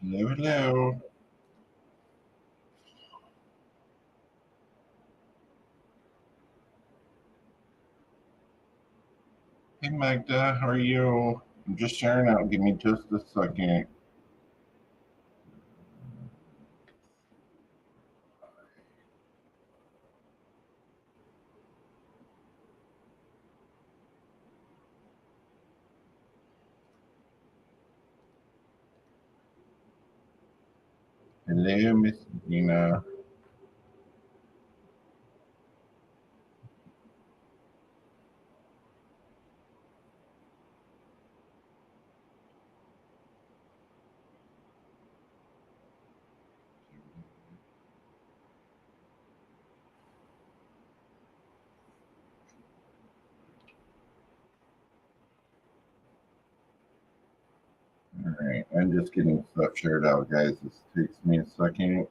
Hello, hello. Hey, Magda, how are you? I'm just sharing out. Give me just a second. Hello, Miss Gina. All right, I'm just getting stuff shared out, guys. This takes me a second.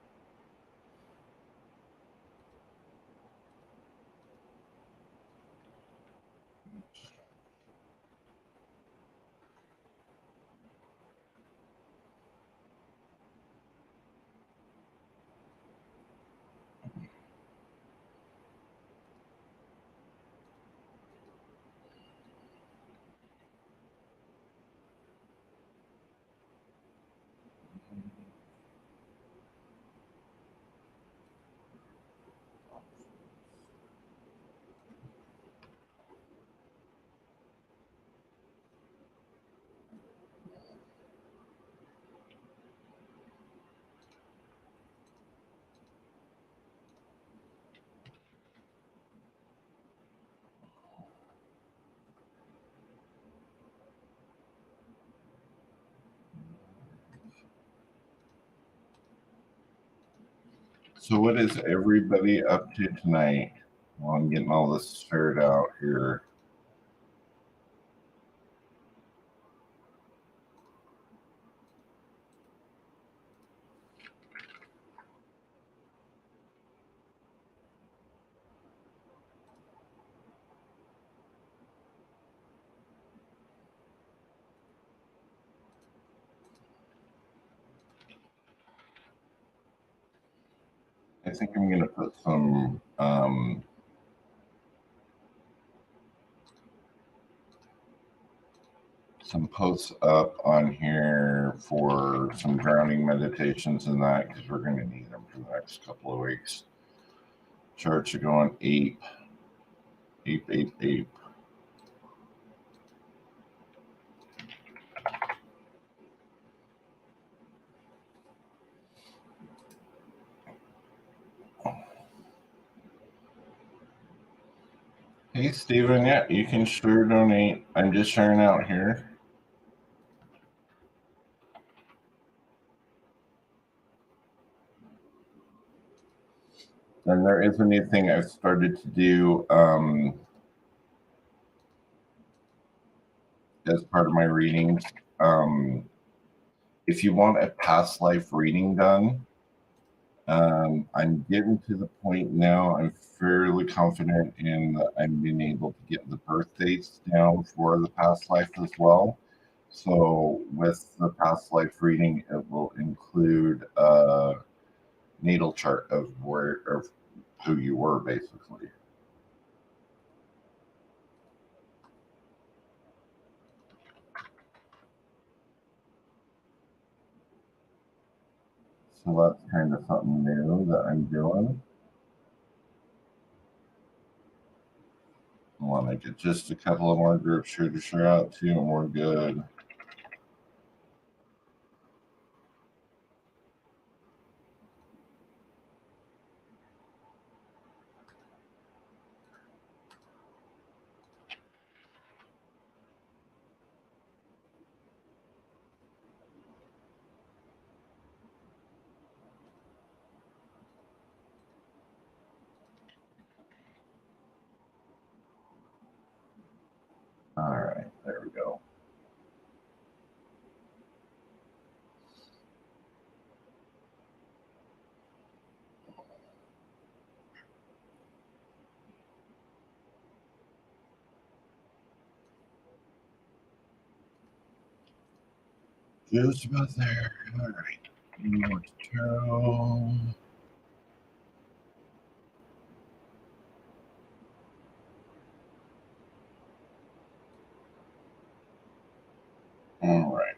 So, what is everybody up to tonight? Well, I'm getting all this shared out here. I think I'm going to put some posts up on here for some grounding meditations and that because we're going to need them for the next couple of weeks. Charts are going ape, ape, ape, ape. Hey, Steven. Yeah, you can sure donate. I'm just sharing out here. And there is a new thing I've started to do as part of my readings. If you want a past life reading done, I'm getting to the point now. I'm fairly confident in that I'm being able to get the birth dates down for the past life as well. So with the past life reading, it will include a natal chart of where of who you were basically. So that's kind of something new that I'm doing. I want to get just a couple of more groups here to share out to, and we're good. All right, there we go. Just about there. All right. More tarot. All right.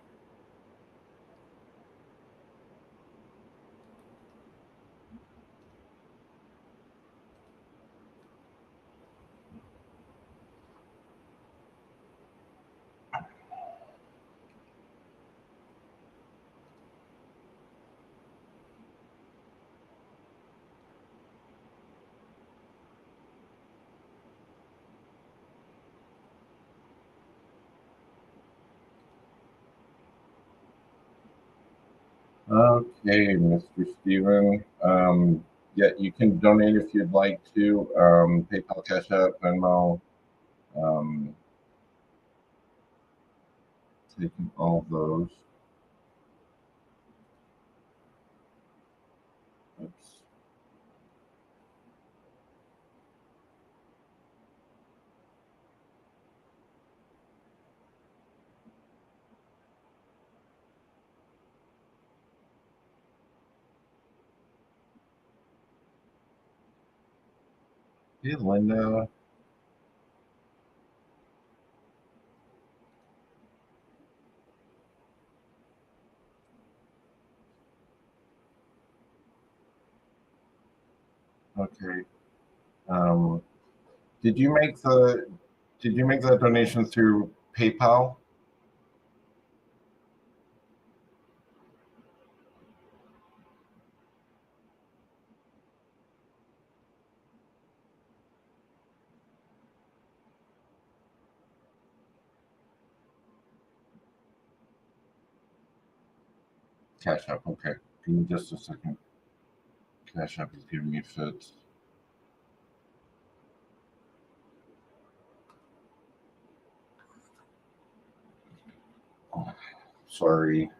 Okay, Mr. Steven. Yeah, you can donate if you'd like to. PayPal, Cash App, Venmo. Taking all those. Oops. Hey, Linda. Okay. Um, did you make that donation through PayPal? Cash App. Okay. Give me just a second. Cash App is giving me fits. Oh, sorry.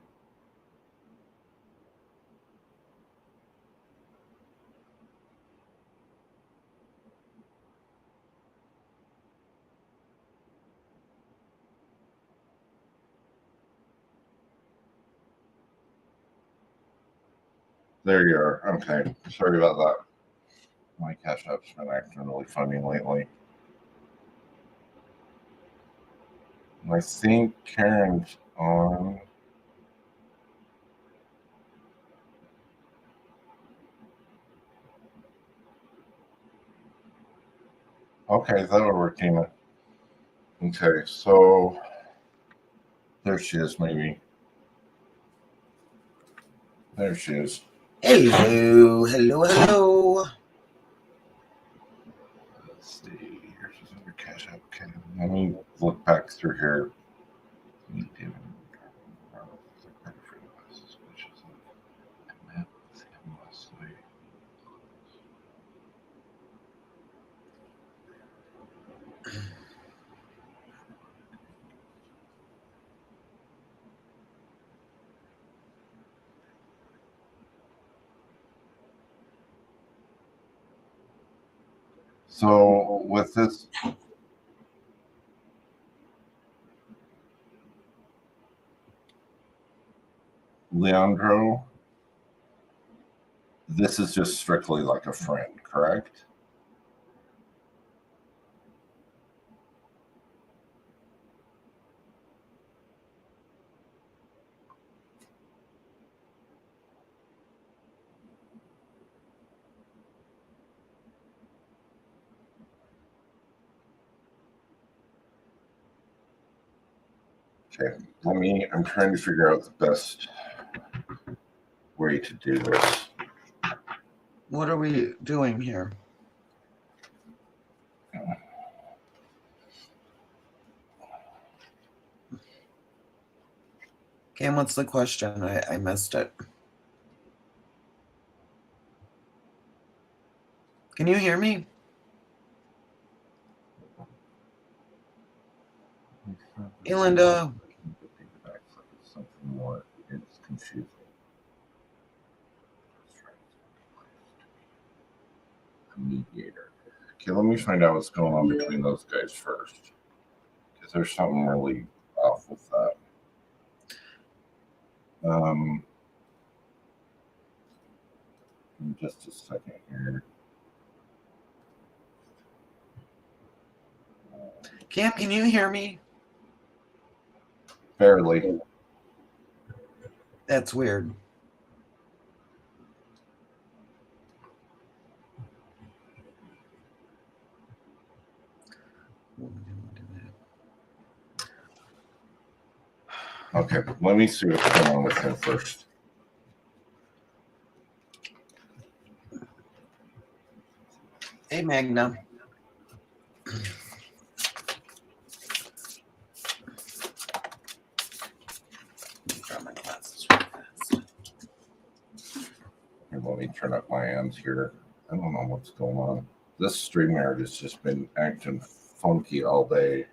There you are. Okay. Sorry about that. My Cash App's been acting really funny lately. I think Karen's on. Okay, that'll work, Tina. Okay, so there she is, maybe. There she is. Hello, hello, hello. Let's see. Here's his other Cash App. Okay, let me look back through here. So with this, Leandro, this is just strictly like a friend, correct? Okay, I'm trying to figure out the best way to do this. What are we doing here? Cam, what's the question? I missed it. Can you hear me? Hey, Linda. Something more. It's confusing. A mediator. Okay, let me find out what's going on between those guys first, because there's something really off with that. Um, just a second here. Cam, can you hear me? Barely. That's weird. Okay, let me see what's going on with him first. Hey, Magna. Grab my glasses real fast. Here, let me turn up my ends here. I don't know what's going on. This StreamYard has just been acting funky all day.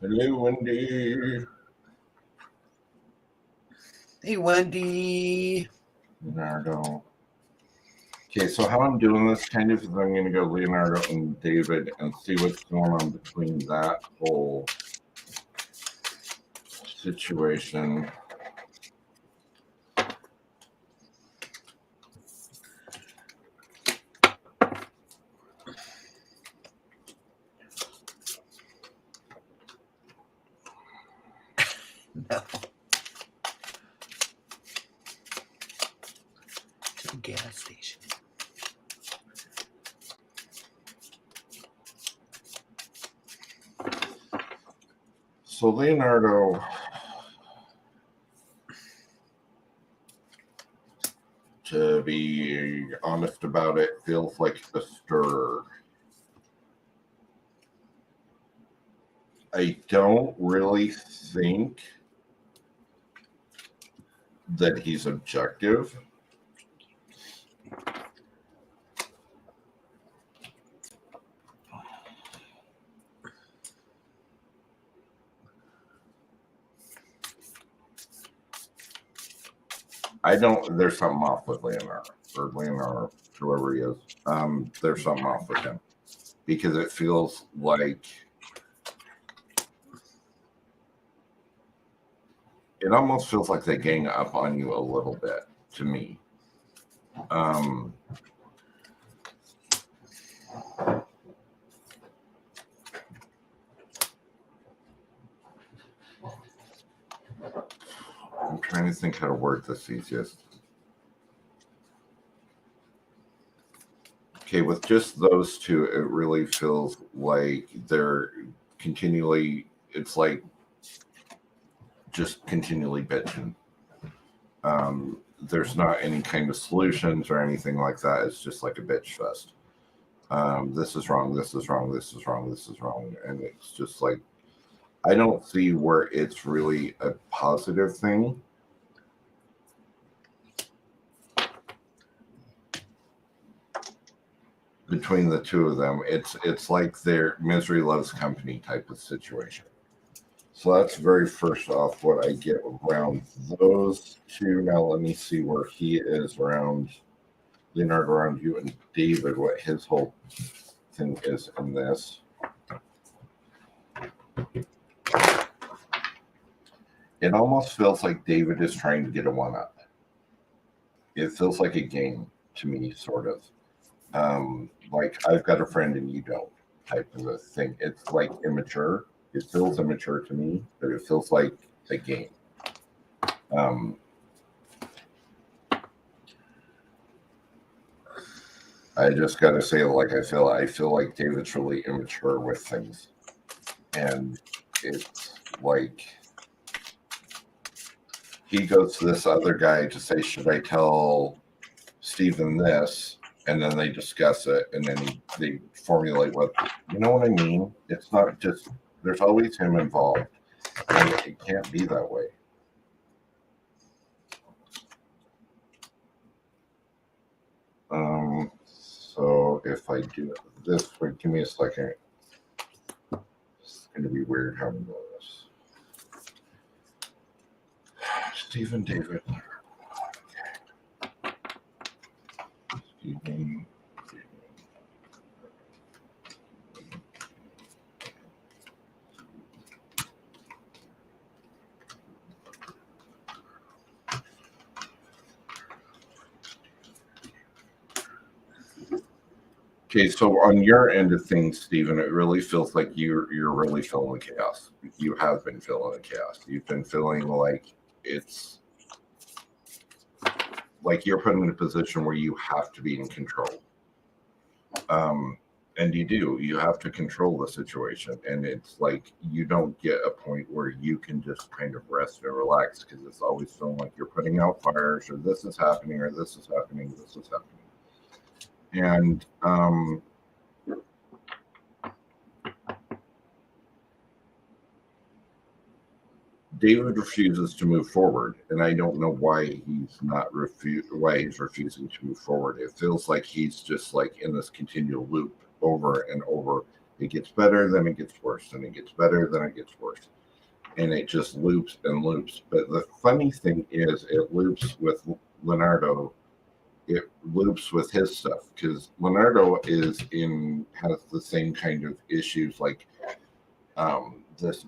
Hello, Wendy. Hey, Wendy. Leonardo. Okay, so how I'm doing this kind of is I'm going to go Leonardo and David and see what's going on between that whole situation. No. To the gas station. So Leonardo, to be honest about it, feels like a stir. I don't really think that he's objective. There's something off with Leonardo, whoever he is. There's something off with him because it feels like it almost feels like they gang up on you a little bit to me. I'm trying to think how to word this easiest. Okay, with just those two, it really feels like they're continually, it's like just continually bitching. There's not any kind of solutions or anything like that. It's just like a bitch fest. This is wrong, this is wrong, this is wrong, this is wrong. And it's just like, I don't see where it's really a positive thing. Between the two of them, it's like their misery loves company type of situation. So that's very first off what I get around those two. Now let me see where he is around Leonardo, around you and David, what his whole thing is in this. It almost feels like David is trying to get a one up. It feels like a game to me, sort of. Like I've got a friend and you don't type of a thing. It's like immature. It feels immature to me, but it feels like a game. I just got to say, like I feel like David's really immature with things, and it's like he goes to this other guy to say, "Should I tell Stephen this?" And then they discuss it, and then they formulate what, you know what I mean? It's not just, there's always him involved, and it can't be that way. So if I do it this way, give me a second. It's going to be weird how I'm doing this. Stephen David. Stephen David. Okay, so on your end of things, Stephen, it really feels like you're really feeling the chaos. You have been feeling the chaos. You've been feeling like it's like you're put in a position where you have to be in control. And you do. You have to control the situation, and it's like you don't get a point where you can just kind of rest and relax because it's always feeling like you're putting out fires, or this is happening, or this is happening, this is happening. And David refuses to move forward, and I don't know why why he's refusing to move forward. It feels like he's just like in this continual loop over and over. It gets better, then it gets worse, and it gets better, then it gets worse, and it just loops and loops. But the funny thing is, it loops with Leonardo. It loops with his stuff because Leonardo has the same kind of issues, like this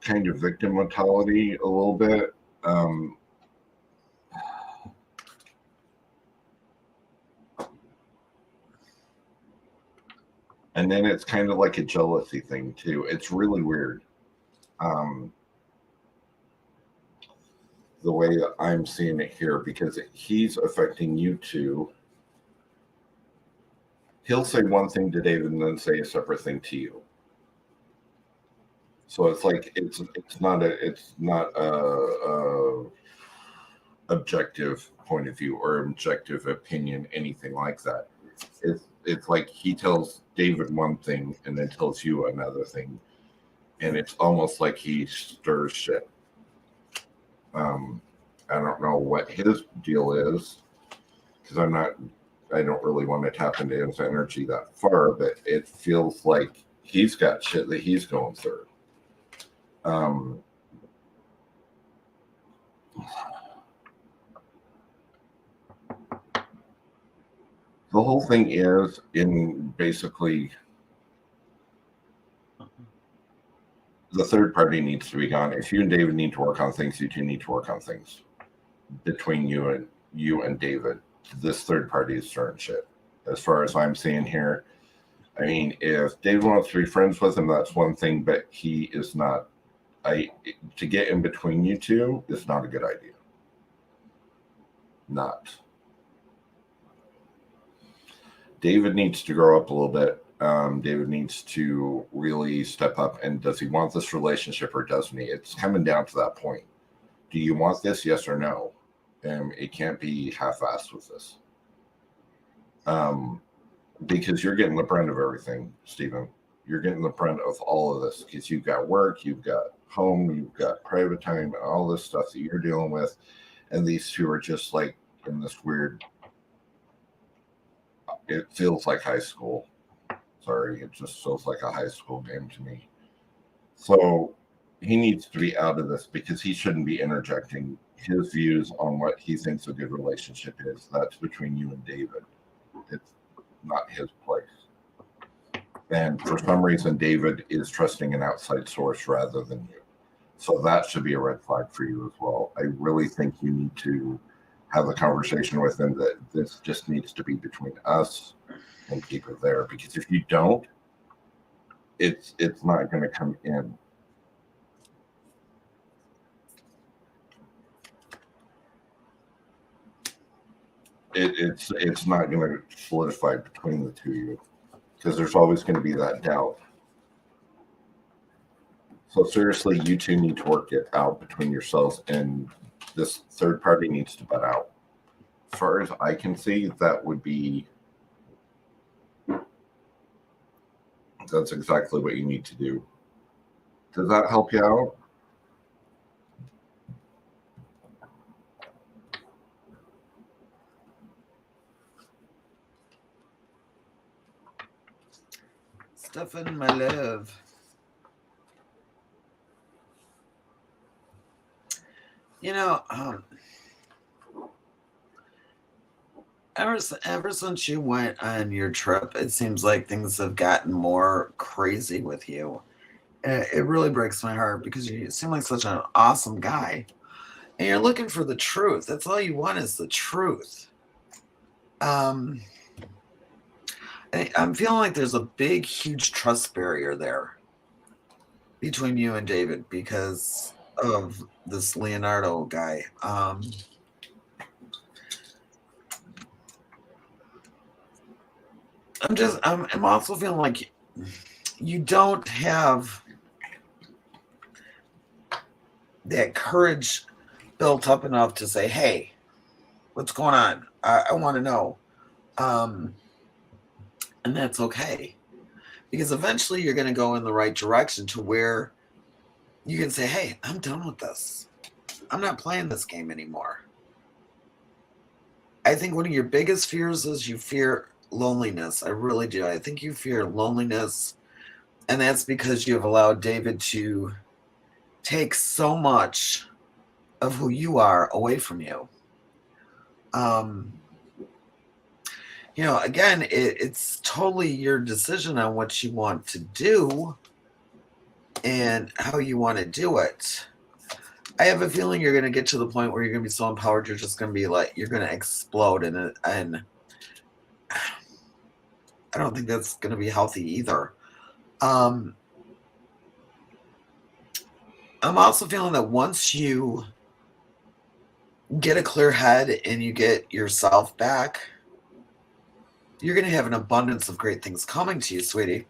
kind of victim mentality a little bit. And then it's kind of like a jealousy thing too. It's really weird. The way that I'm seeing it here, because he's affecting you too. He'll say one thing to David and then say a separate thing to you. So it's like it's not a objective point of view or objective opinion, anything like that. It's like he tells David one thing and then tells you another thing, and it's almost like he stirs shit. I don't know what his deal is because I don't really want to tap into his energy that far, but it feels like he's got shit that he's going through. The whole thing is in basically the third party needs to be gone. If you and David need to work on things, you two need to work on things between you and David. This third party is starting shit. As far as I'm seeing here, I mean, if David wants to be friends with him, that's one thing, but he is not. To get in between you two is not a good idea. Not. David needs to grow up a little bit. David needs to really step up. And does he want this relationship or doesn't he? It's coming down to that point. Do you want this? Yes or no? It can't be half-assed with this. Because you're getting the brunt of everything, Stephen. You're getting the brunt of all of this because you've got work, you've got home, you've got private time, and all this stuff that you're dealing with. And these two are just like in this weird, it feels like high school. Sorry, it just feels like a high school game to me. So he needs to be out of this because he shouldn't be interjecting his views on what he thinks a good relationship is. That's between you and David. It's not his place. And for some reason, David is trusting an outside source rather than you. So that should be a red flag for you as well. I really think you need to have a conversation with him that this just needs to be between us and keep it there. Because if you don't, it's not going to come in. It's not going to solidify between the two of you because there's always going to be that doubt. So seriously, you two need to work it out between yourselves, and this third party needs to butt out. As far as I can see, that's exactly what you need to do. Does that help you out? Stefan, my love. You know, ever since you went on your trip, it seems like things have gotten more crazy with you. It really breaks my heart because you seem like such an awesome guy, and you're looking for the truth. That's all you want is the truth. I'm feeling like there's a big, huge trust barrier there between you and David because of this Leonardo guy. I'm also feeling like you don't have that courage built up enough to say, hey, what's going on? I want to know. And that's okay. Because eventually you're going to go in the right direction to where you can say, hey, I'm done with this. I'm not playing this game anymore. I think one of your biggest fears is you fear loneliness. I really do. I think you fear loneliness. And that's because you have allowed David to take so much of who you are away from you. Again, it's totally your decision on what you want to do and how you want to do it. I have a feeling you're going to get to the point where you're going to be so empowered, you're just going to be like, you're going to explode. And I don't think that's going to be healthy either. I'm also feeling that once you get a clear head and you get yourself back, you're going to have an abundance of great things coming to you, sweetie.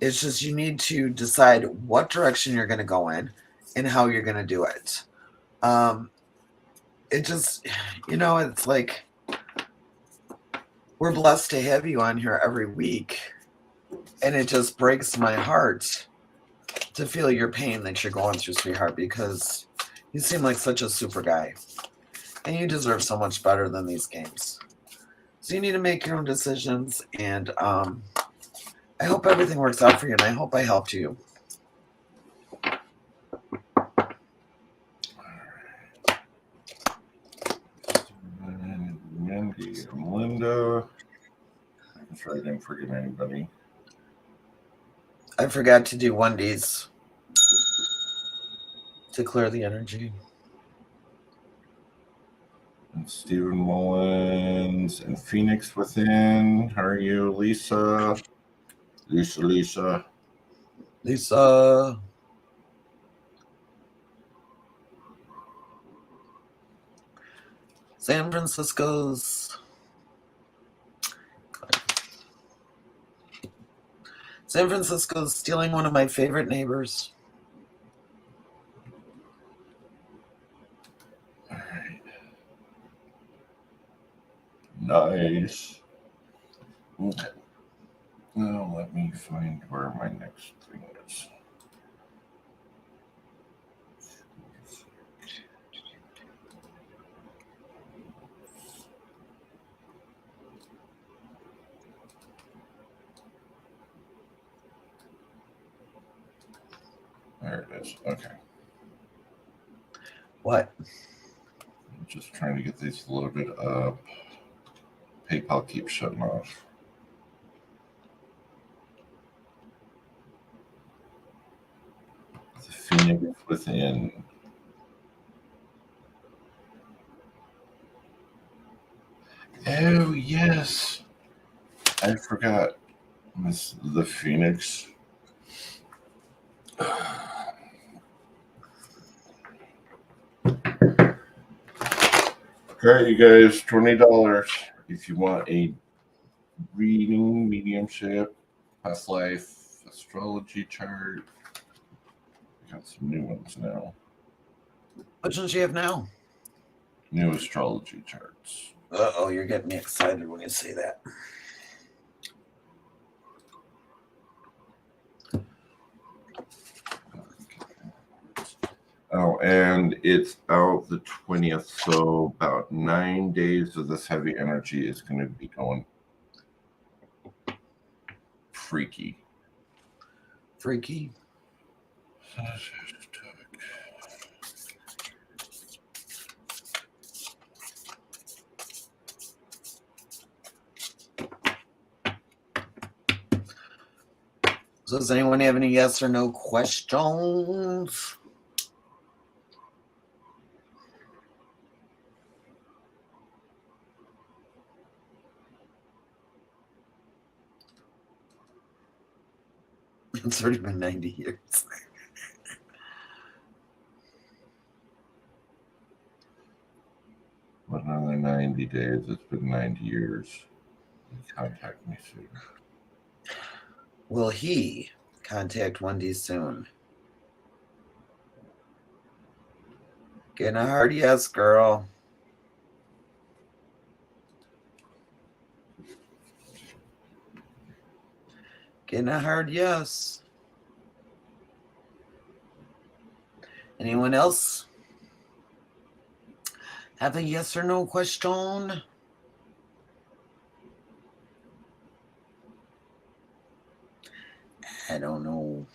It's just you need to decide what direction you're going to go in and how you're going to do it. It just, it's like we're blessed to have you on here every week. And it just breaks my heart to feel your pain that you're going through, sweetheart, because you seem like such a super guy. And you deserve so much better than these games. So you need to make your own decisions. And I hope everything works out for you. And I hope I helped you. Mindy and Linda. I'm sure I didn't forget anybody. I forgot to do Wendy's to clear the energy. And Stephen Mullins and Phoenix Within. How are you, Lisa? Lisa. San Francisco's stealing one of my favorite neighbors. All right. Nice. Okay. Now let me find where my next thing is. There it is. Okay. What? I'm just trying to get these loaded up. PayPal keeps shutting off. The Phoenix Within. Oh, yes. I forgot. The Phoenix. All right, you guys, $20 if you want a reading, mediumship, past life, astrology chart. We got some new ones now. Which ones do you have now? New astrology charts. Uh-oh, you're getting me excited when you say that. Oh, and it's out the 20th, so about 9 days of this heavy energy is going to be going freaky. Freaky. So does anyone have any yes or no questions? It's already been 90 years. But another 90 days. It's been 90 years. Contact me soon. Will he contact Wendy soon? Getting a hard yes, girl. Getting a hard yes. Anyone else have a yes or no question? I don't know.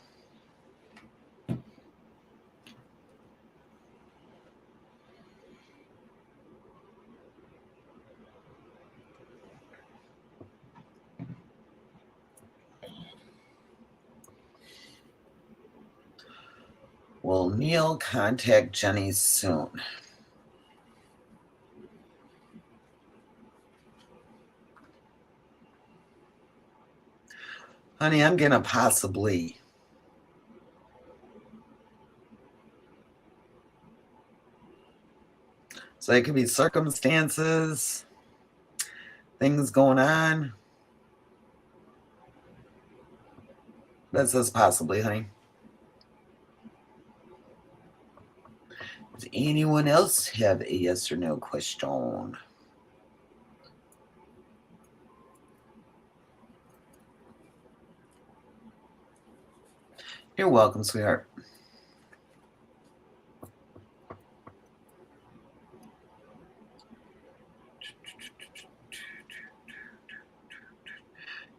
Will Neil contact Jenny soon? Honey, I'm going to possibly. So it could be circumstances, things going on. That says possibly, honey. Does anyone else have a yes or no question? You're welcome, sweetheart.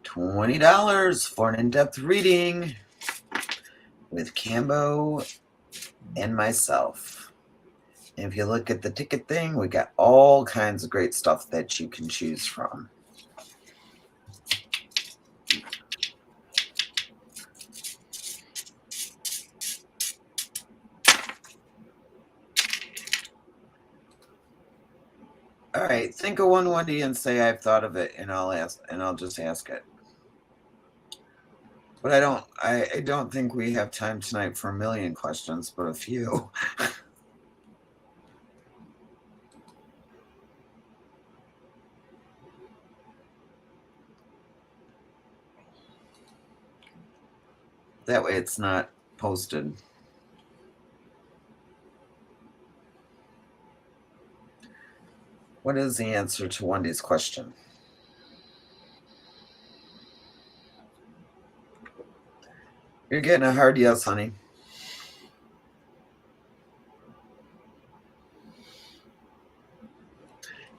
$20 for an in-depth reading with Cambo and myself. And if you look at the ticket thing, we got all kinds of great stuff that you can choose from. All right, think of one, Wendy, and say I've thought of it, and I'll just ask it. But I don't think we have time tonight for a million questions, but a few. That way it's not posted. What is the answer to Wendy's question? You're getting a hard yes, honey.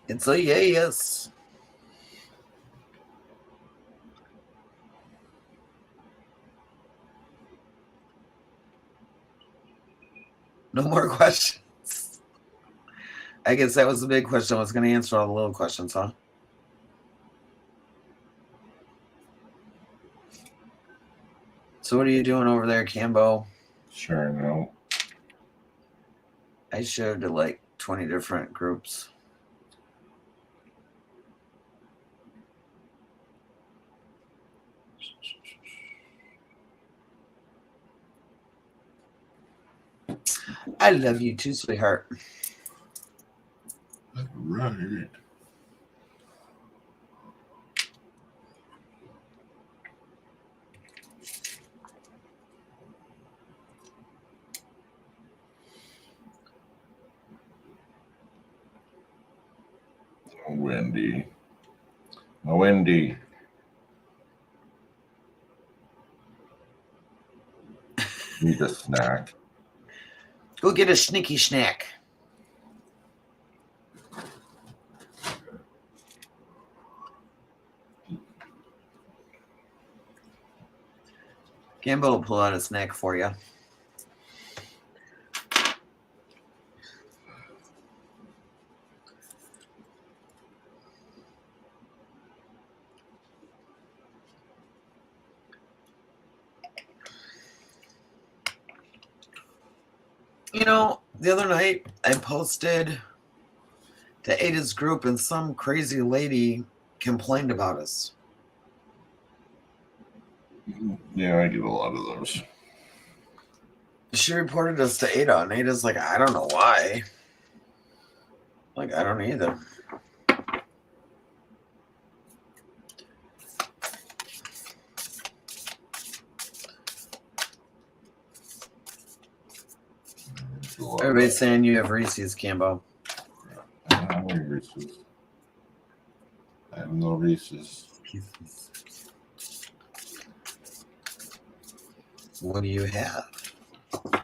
It's a yes. No more questions. I guess that was the big question. I was going to answer all the little questions, huh? So what are you doing over there, Cambo? Sure, no. I showed to like 20 different groups. I love you too, sweetheart. Right. Wendy. Wendy. Need a snack. Go get a sneaky snack. Cambo will pull out a snack for you. You know, the other night I posted to Ada's group and some crazy lady complained about us. Yeah, I get a lot of those. She reported us to Ada, and Ada's like, I don't know why. Like, I don't either. Everybody's saying you have Reese's, Cambo. I don't have any Reese's. I have no Reese's. What do you have? I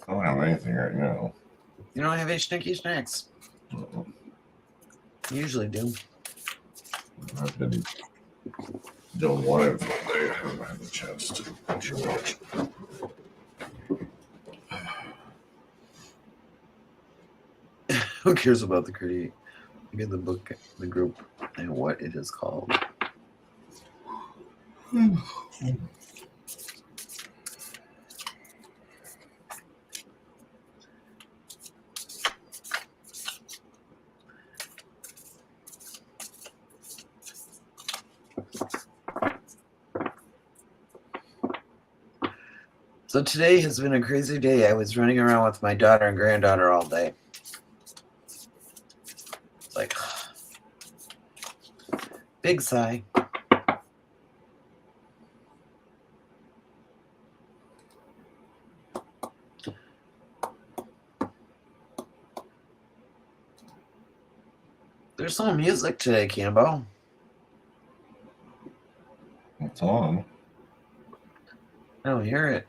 don't have anything right now. You don't have any Snicky Snacks? Uh-uh. You usually do. I've been doing one of them all day. I haven't had a chance to too much. Who cares about the critique? Look at the book, the group, and what it is called. So today has been a crazy day. I was running around with my daughter and granddaughter all day. It's like, big sigh. There's no music today, Cambo. It's on. I don't hear it.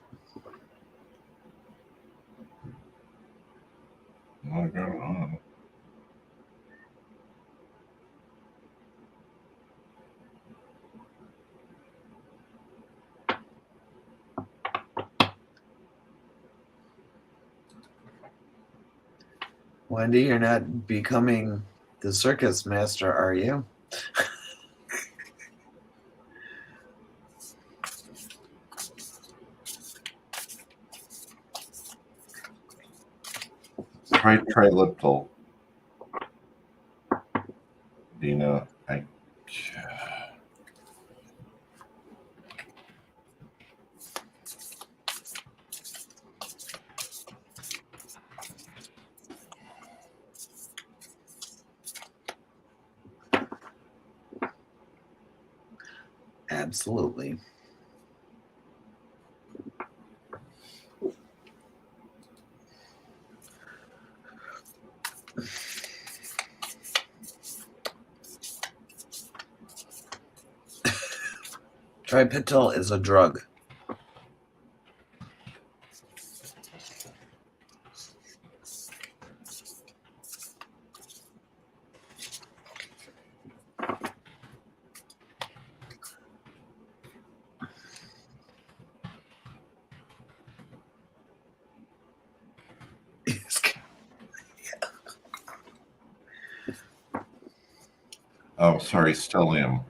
I got it on. Wendy, you're not becoming the circus master, are you? Try Triliptal. Dina, Absolutely. Tripetal is a drug. oh, sorry, Stellium.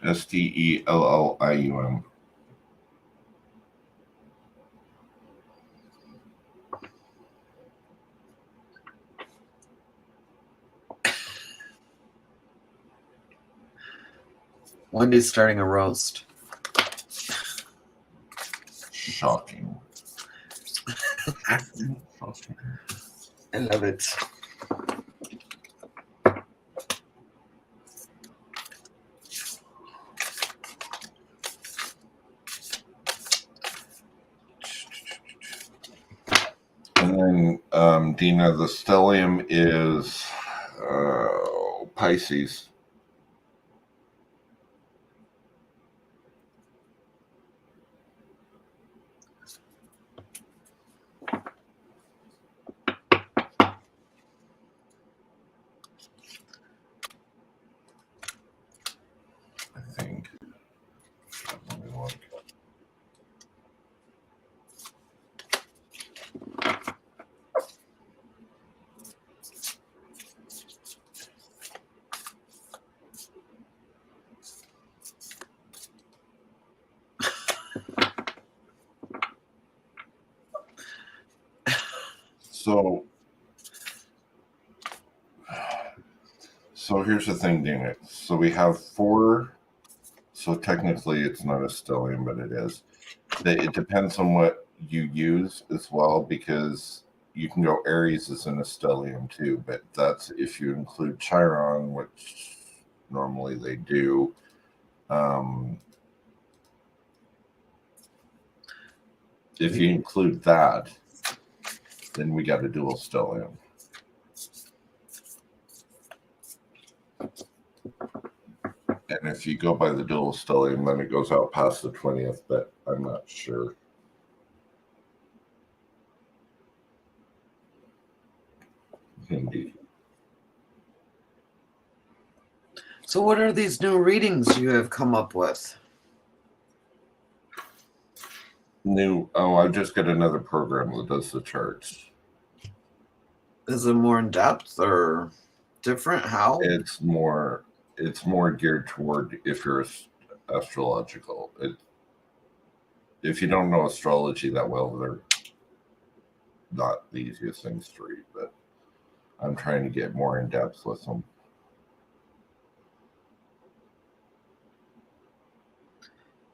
Stellium. Wendy's starting a roast. Shocking. I love it. And then, Dina, the stellium is Pisces. I think. Let me look. So here's the thing, Dana. So we have 4 So technically it's not a stellium, but it is. It depends on what you use as well, because you can go Aries as in a stellium too, but that's if you include Chiron, which normally they do. If you include that, then we got a dual stellium. And if you go by the dual stellium, then it goes out past the 20th, but I'm not sure. Indeed. So what are these new readings you have come up with? I just got another program that does the charts. Is it more in depth or different? How? It's more geared toward if you're astrological. If you don't know astrology that well, they're not the easiest things to read, but I'm trying to get more in depth with them.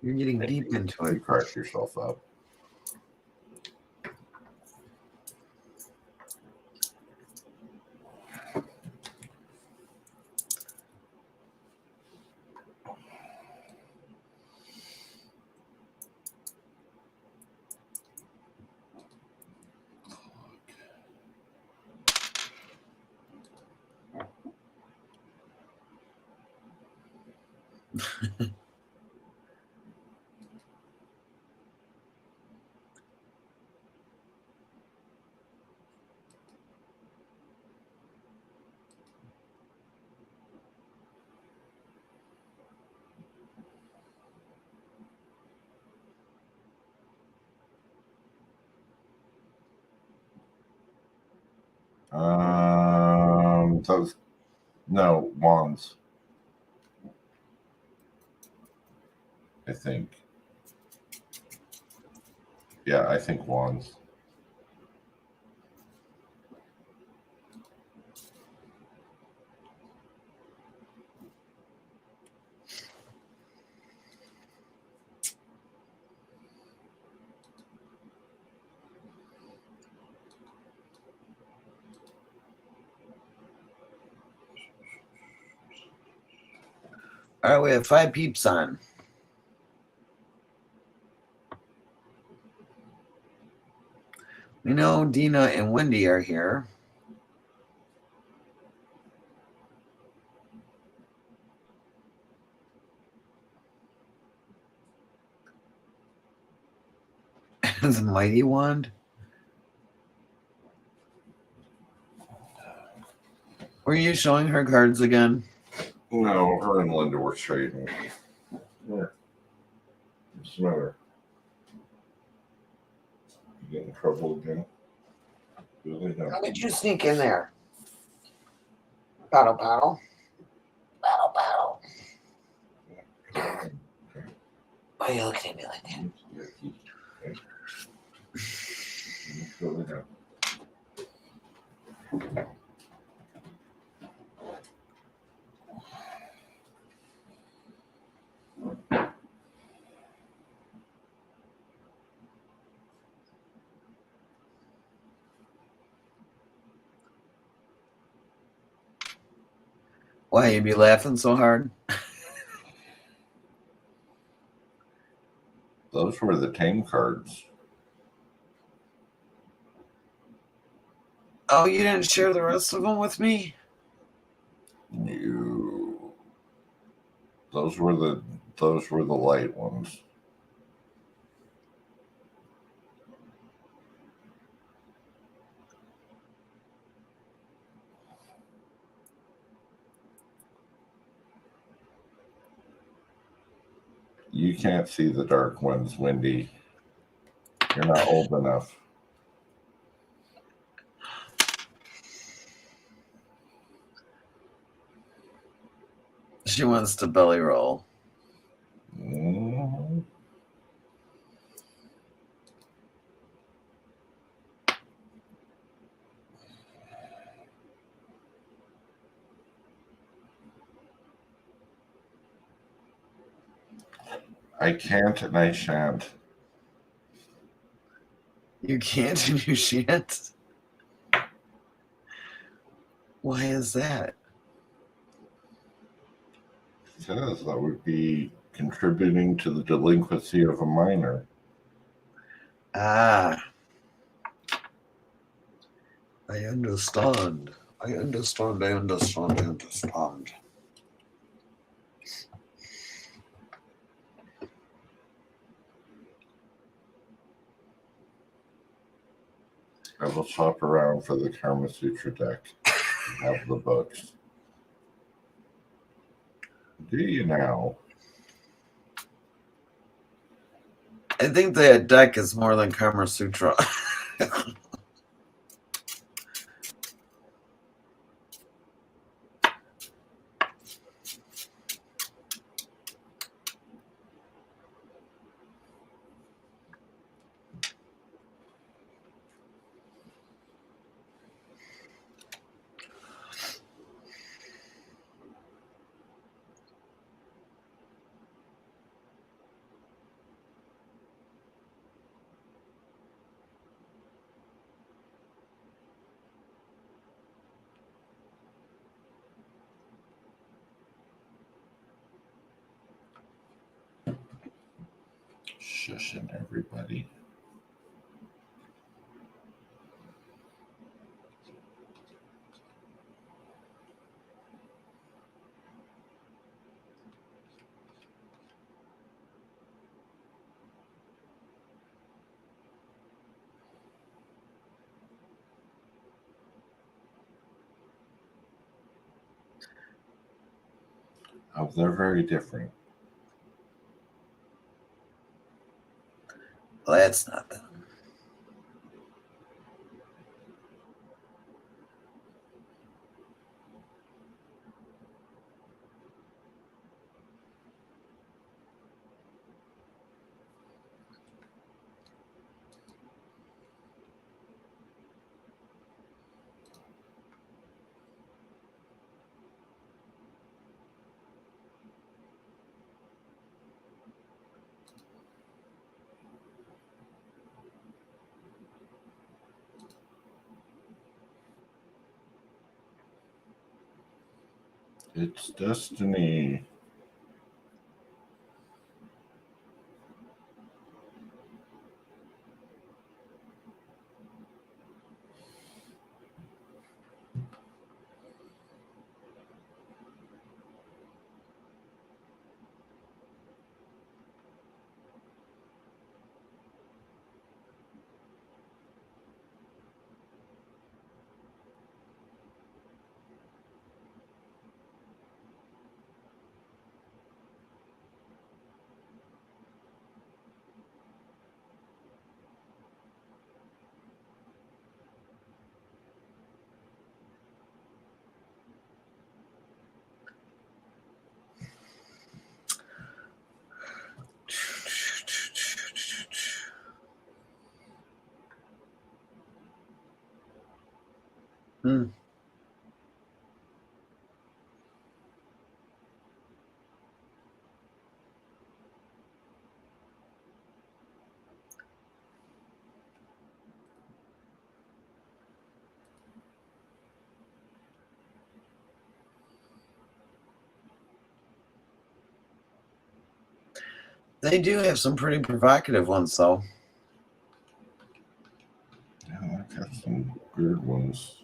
You're getting deep into it. You crack yourself up. Wands. I think. Yeah, I think wands. All right, we have 5 peeps on. We know Dina and Wendy are here. Is Mighty Wand? Were you showing her cards again? No, her and Linda were trading. Yeah. What's the matter? You get in trouble again? Really? No. How did you sneak in there? Battle, battle. Battle, battle. Why are you looking at me like that? Really no. Why, you be laughing so hard? Those were the tame cards. Oh, you didn't share the rest of them with me? No. Those were the light ones. You can't see the dark ones, Wendy. You're not old enough. She wants to belly roll. Mm-hmm. I can't and I shan't. You can't and you shan't? Why is that? Says that would be contributing to the delinquency of a minor. Ah, I understand. I understand. I understand. I understand. I will shop around for the Karma Sutra deck and have the books. Do you now? I think the deck is more than Karma Sutra. Shushing everybody. Oh, they're very different. Well, that's not them. It's destiny. Hmm. They do have some pretty provocative ones, though. Yeah, I've got some weird ones.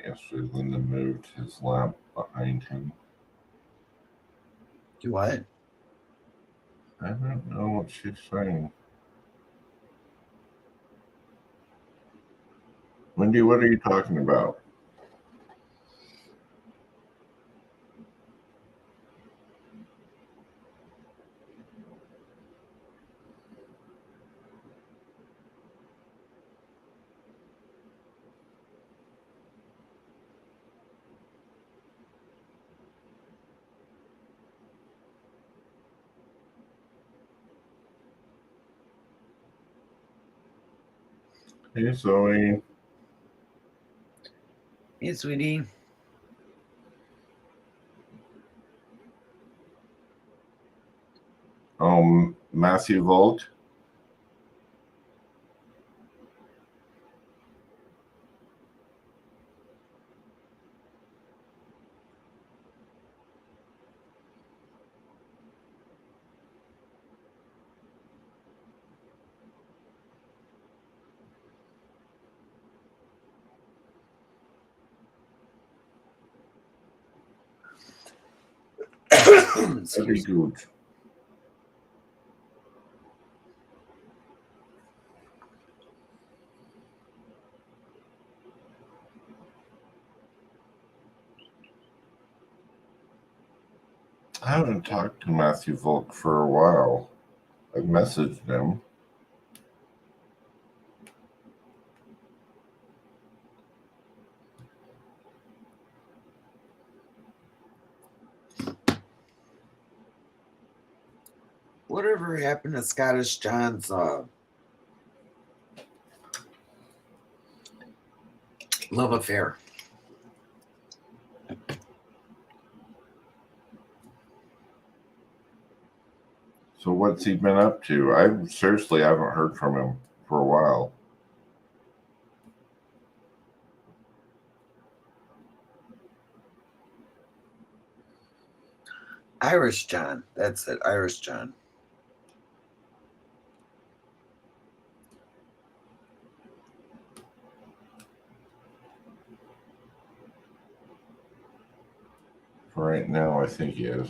Yesterday, Linda moved his lamp behind him. Do what? I don't know what she's saying. Wendy, what are you talking about? Hey, Zoe. Hey, sweetie. Matthew Volt. Very good. I haven't talked to Matthew Volk for a while. I've messaged him. Whatever happened to Scottish John's love affair? So what's he been up to? I seriously haven't heard from him for a while. Irish John. That's it. Irish John. For right now, I think he is.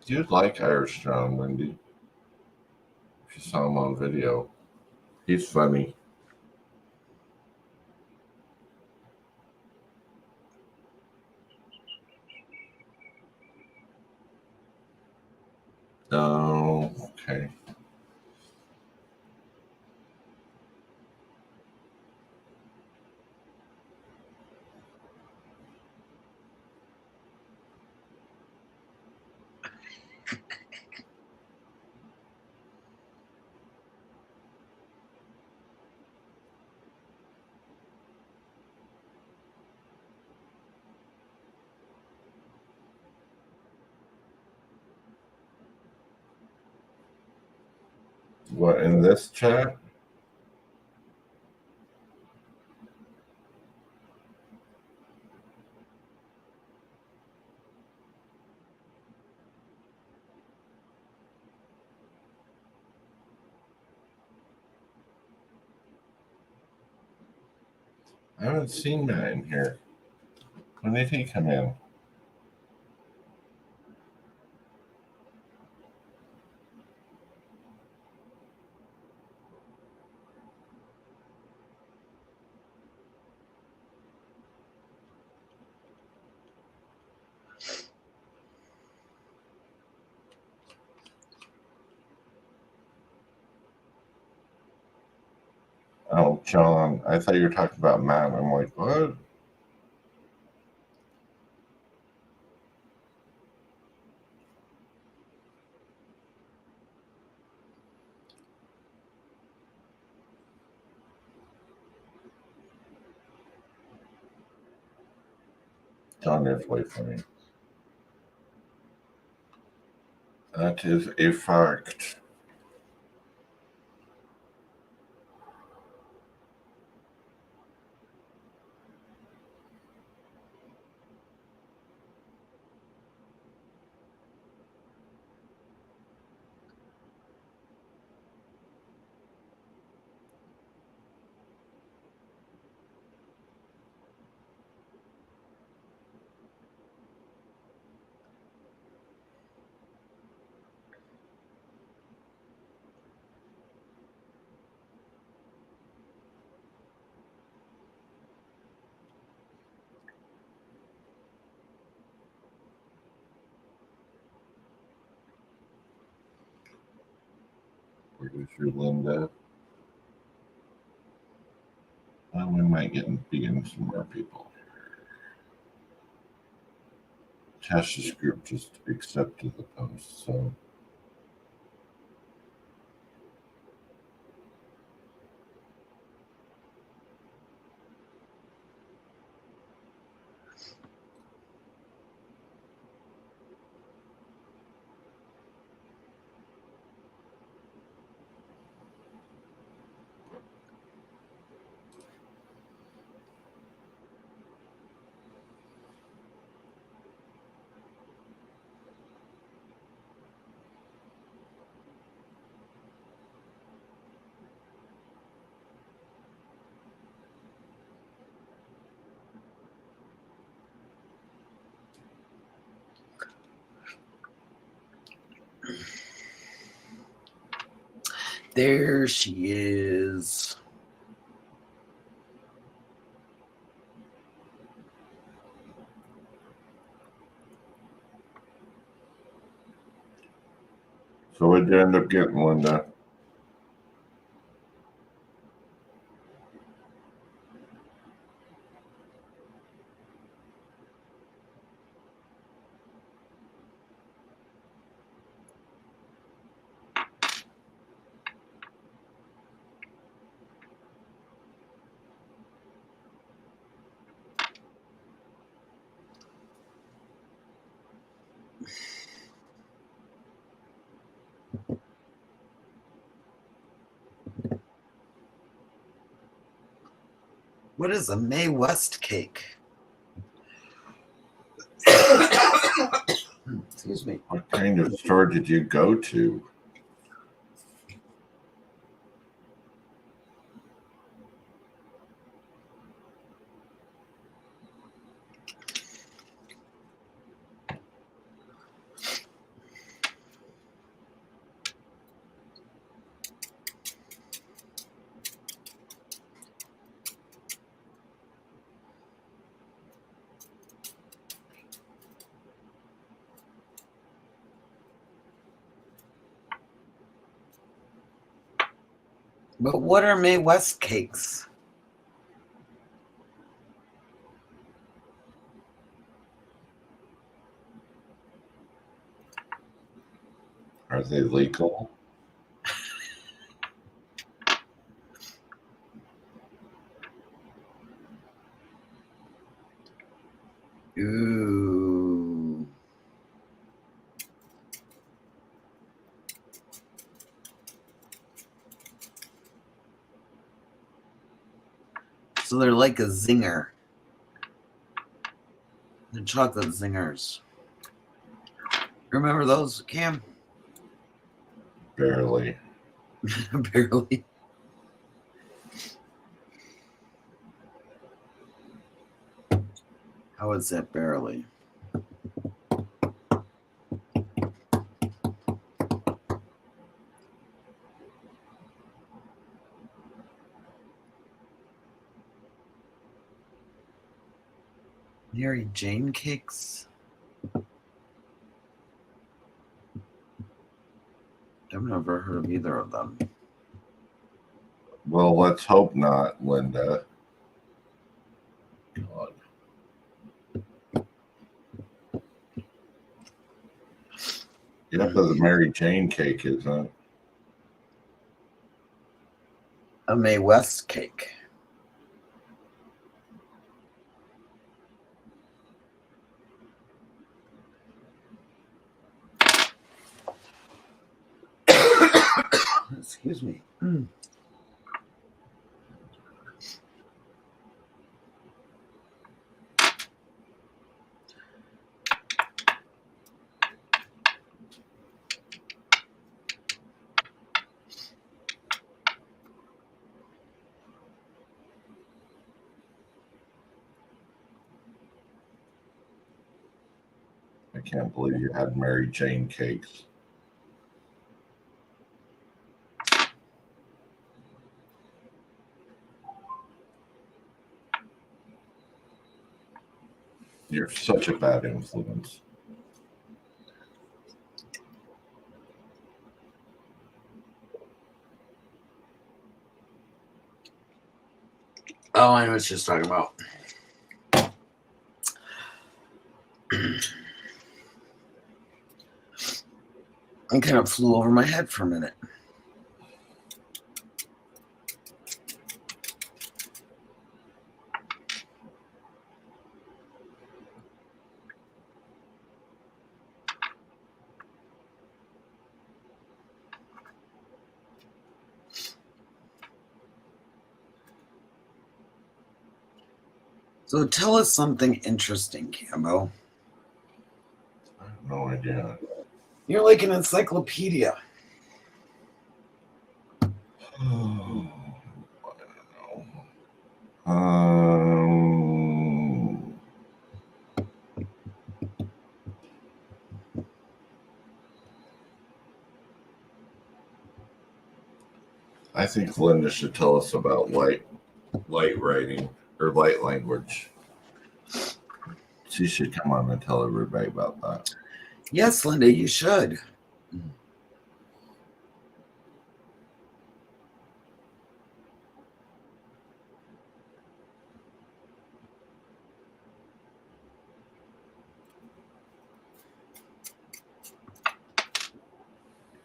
You'd like Irish John, Wendy. If you saw him on video. He's funny. Oh, okay. What, in this chat? I haven't seen Matt in here. When did he come in? Oh, John. I thought you were talking about Matt. I'm like, what? on his way for me. That is a fact. Producer Linda. Well, we might be getting some more people. Tasha's group just accepted the post, so. There she is. So what'd you end up getting, Linda? What is a May West cake? Excuse me. What kind of store did you go to? But what are May West cakes? Are they legal? Ooh. So they're like a zinger. The chocolate zingers. Remember those, Cam? Barely. Barely. How is that barely? Mary Jane cakes? I've never heard of either of them. Well, let's hope not, Linda. God. Yep, the Mary Jane cake, isn't it? A May West cake. Excuse me. I can't believe you had Mary Jane cakes. You're such a bad influence. Oh, I know what she's talking about. It kind of flew over my head for a minute. So tell us something interesting, Cambo. I have no idea. You're like an encyclopedia. I don't know. I think Linda should tell us about light writing or light language. She should come on and tell everybody about that. Yes, Linda, you should.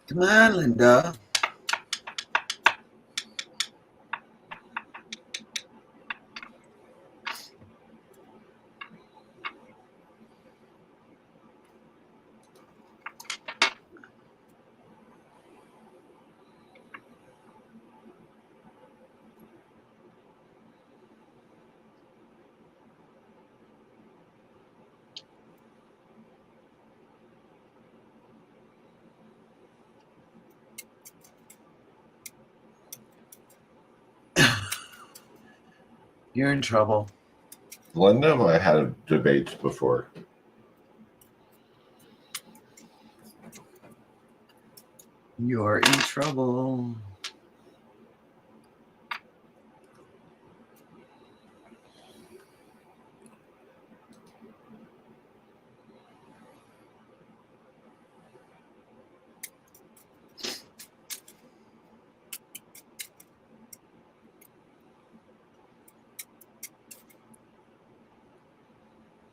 Come on, Linda. You're in trouble. Linda, I had debates before. You're in trouble.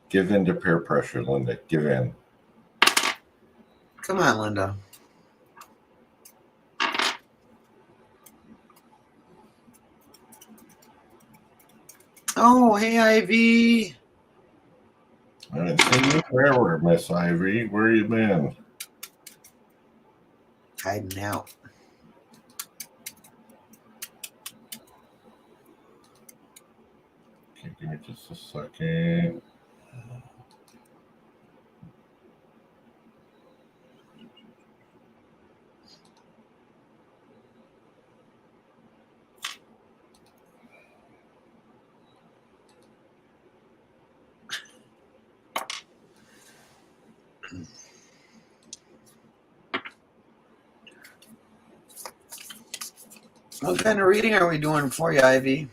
Give in to peer pressure, Linda. Give in. Come on, Linda. Oh, hey, Ivy. I haven't seen you forever, Miss Ivy. Where you been? Hiding out. Okay, give me just a second. What kind of reading are we doing for you, Ivy?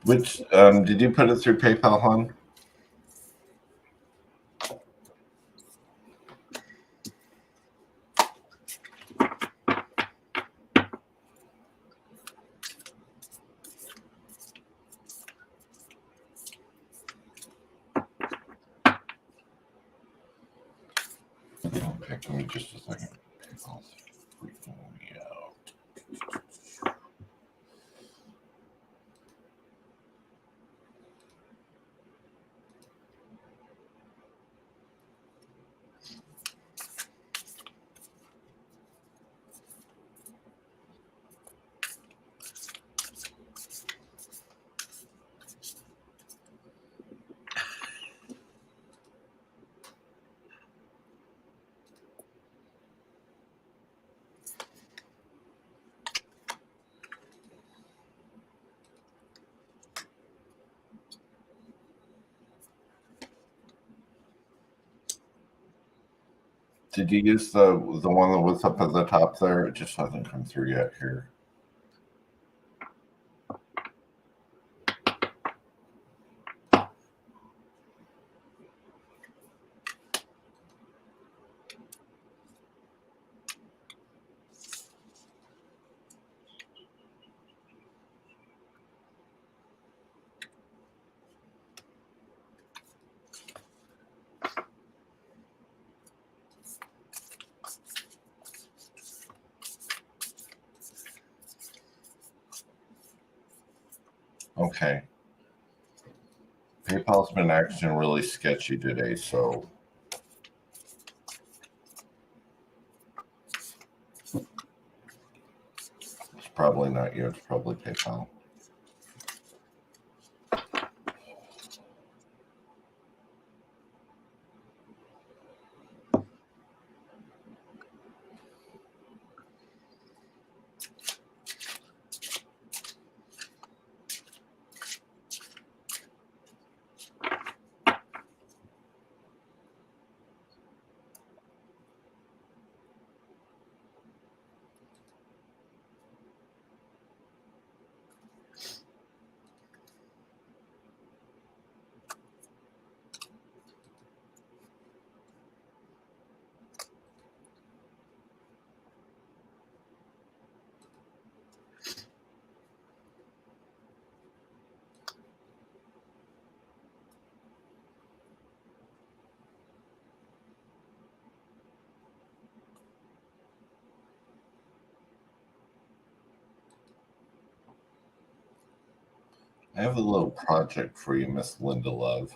Which did you put it through PayPal, hon? Okay, give me just a second. PayPal's freaking me out. Did you use the one that was up at the top there? It just hasn't come through yet here. Okay. PayPal's been acting really sketchy today, so it's probably not you. It's probably PayPal. I have a little project for you, Miss Linda Love.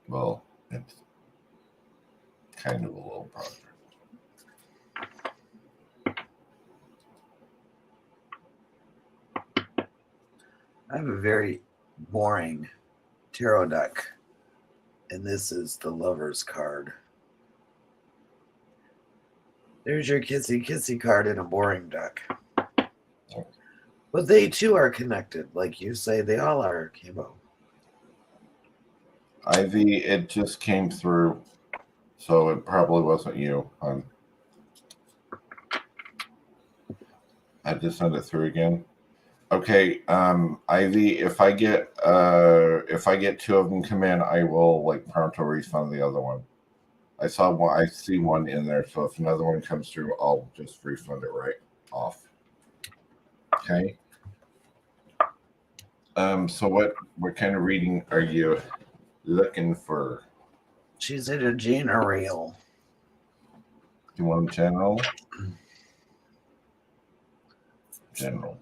Well, it's kind of a little project. I have a very boring tarot deck, and this is the Lover's card. There's your kissy kissy card in a boring deck. But they too are connected, like you say they all are, Cambo. Ivy, it just came through, so it probably wasn't you, hon. I just sent it through again. Okay, Ivy, if I get two of them come in, I will like pronto refund the other one. I see one in there, so if another one comes through, I'll just refund it right off. Okay. So what kind of reading are you looking for? She's in a general. You want general? General.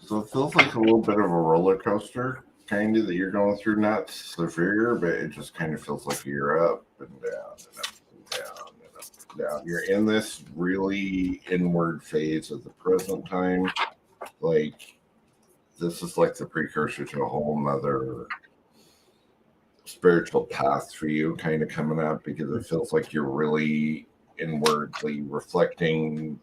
So it feels like a little bit of a roller coaster, kind of, that you're going through. Not severe, but it just kind of feels like you're up and down and up and down and up and down. You're in this really inward phase at the present time. Like, this is like the precursor to a whole nother spiritual path for you kind of coming up, because it feels like you're really inwardly reflecting,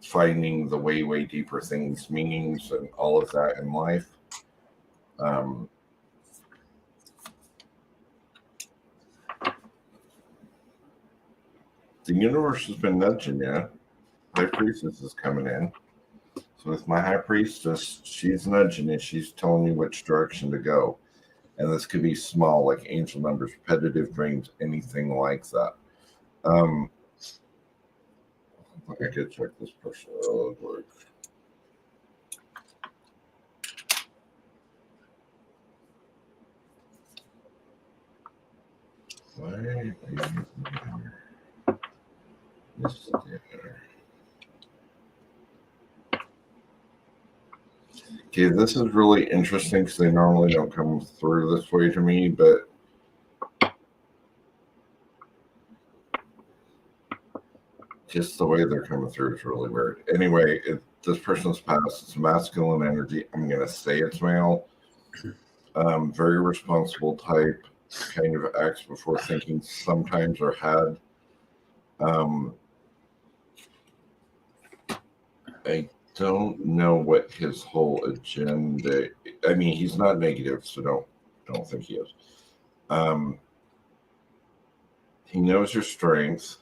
finding the way deeper things, meanings, and all of that in life. The universe has been nudging you. High Priestess is coming in. So with my High Priestess, she's nudging you. She's telling you which direction to go. And this could be small, like angel numbers, repetitive dreams, anything like that. I could check this person real quick. Why are you here? Okay, this is really interesting because they normally don't come through this way to me, but just the way they're coming through is really weird. Anyway, this person's past, it's masculine energy. I'm going to say it's male. Very responsible type, kind of acts before thinking sometimes or had. I don't know what his whole agenda. I mean, he's not negative, so don't think he is. He knows your strengths,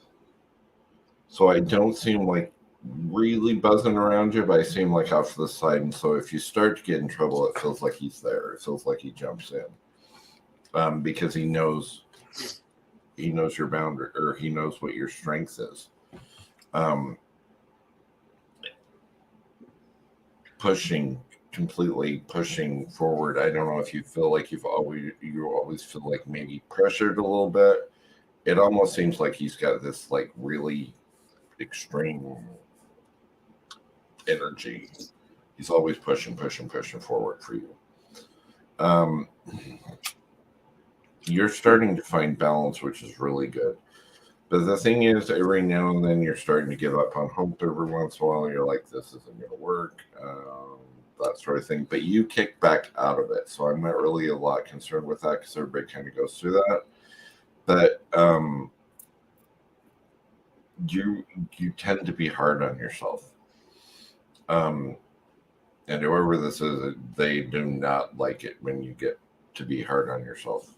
so I don't seem like really buzzing around you, but I seem like off to the side. And so if you start to get in trouble, it feels like he's there. It feels like he jumps in because he knows your boundary, or he knows what your strength is. Completely pushing forward. I don't know if you feel like you always feel like maybe pressured a little bit. It almost seems like he's got this like really extreme energy. He's always pushing forward for you. You're starting to find balance, which is really good. But the thing is, every now and then you're starting to give up on hope every once in a while. You're like, this isn't going to work, that sort of thing. But you kick back out of it. So I'm not really a lot concerned with that because everybody kind of goes through that. But you tend to be hard on yourself. And whoever this is, they do not like it when you get to be hard on yourself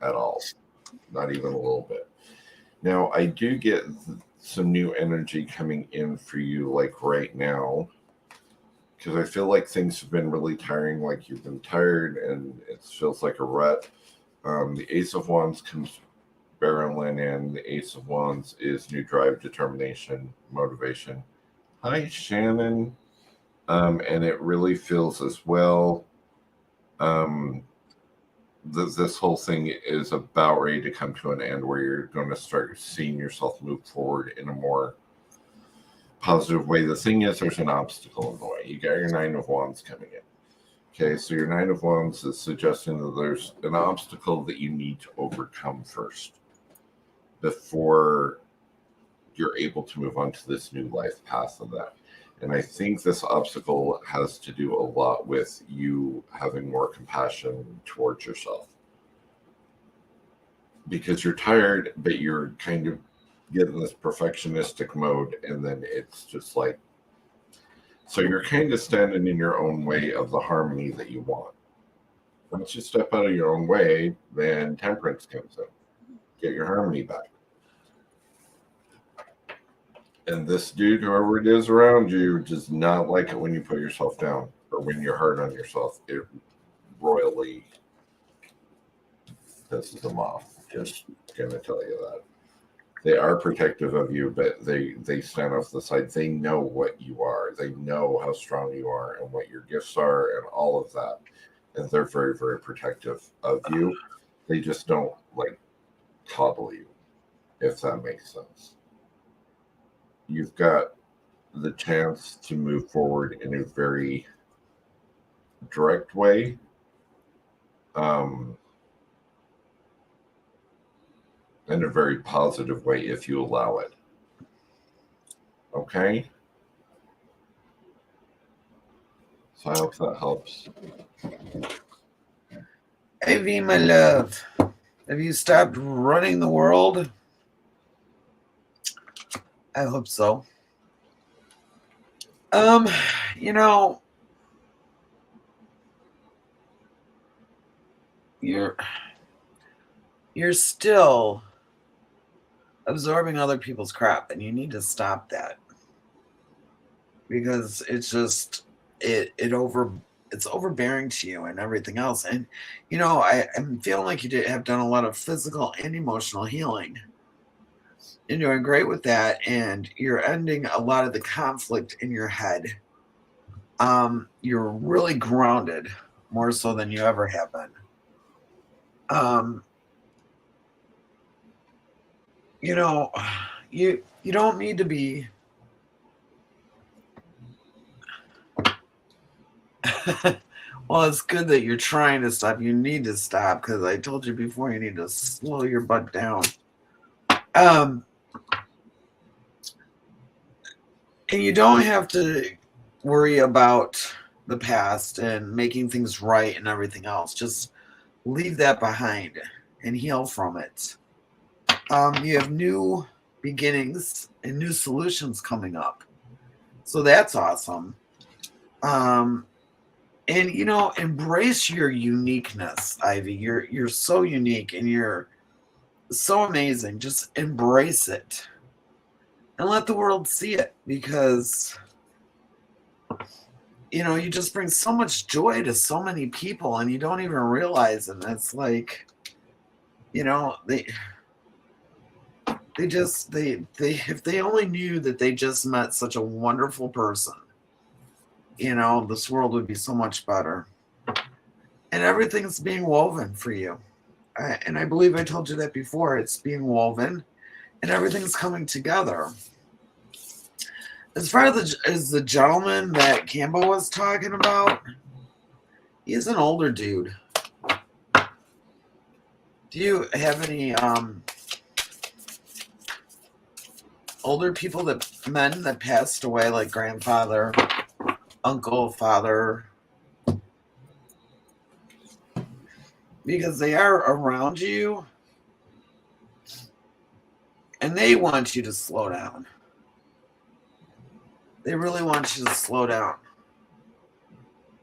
at all. Not even a little bit. Now, I do get some new energy coming in for you, like right now, because I feel like things have been really tiring, like you've been tired, and it feels like a rut. The Ace of Wands comes barreling in. The Ace of Wands is new drive, determination, motivation. Hi, Shannon. And it really feels as well. This whole thing is about ready to come to an end where you're going to start seeing yourself move forward in a more positive way. The thing is, there's an obstacle in the way. You got your Nine of Wands coming in. Okay, so your Nine of Wands is suggesting that there's an obstacle that you need to overcome first before you're able to move on to this new life path of that. And I think this obstacle has to do a lot with you having more compassion towards yourself. Because you're tired, but you're kind of getting this perfectionistic mode, and then it's just like, so you're kind of standing in your own way of the harmony that you want. Once you step out of your own way, then temperance comes in. Get your harmony back. And this dude, whoever it is around you, does not like it when you put yourself down or when you're hard on yourself. It royally pisses them off. Just gonna tell you that. They are protective of you, but they stand off the side. They know what you are. They know how strong you are and what your gifts are and all of that. And they're very, very protective of you. They just don't like coddle you, if that makes sense. You've got the chance to move forward in a very direct way. In a very positive way if you allow it. Okay? So I hope that helps. Ivy, my love, have you stopped running the world? I hope so. You know, you're still absorbing other people's crap, and you need to stop that, because it's just it's overbearing to you and everything else. And I'm feeling like you have done a lot of physical and emotional healing. You're doing great with that, and you're ending a lot of the conflict in your head. You're really grounded, more so than you ever have been. You don't need to be Well, it's good that you're trying to stop. You need to stop because I told you before you need to slow your butt down. And you don't have to worry about the past and making things right and everything else. Just leave that behind and heal from it. You have new beginnings and new solutions coming up. So that's awesome. And embrace your uniqueness, Ivy. You're so unique and you're so amazing. Just embrace it and let the world see it because you just bring so much joy to so many people and you don't even realize it. And it's like, they if they only knew that they just met such a wonderful person, this world would be so much better. And everything's being woven for you. And I believe I told you that before. It's being woven and everything's coming together. As far as the gentleman that Cambo was talking about, he's an older dude. Do you have any older people men that passed away, like grandfather, uncle, father? Because they are around you and they want you to slow down. They really want you to slow down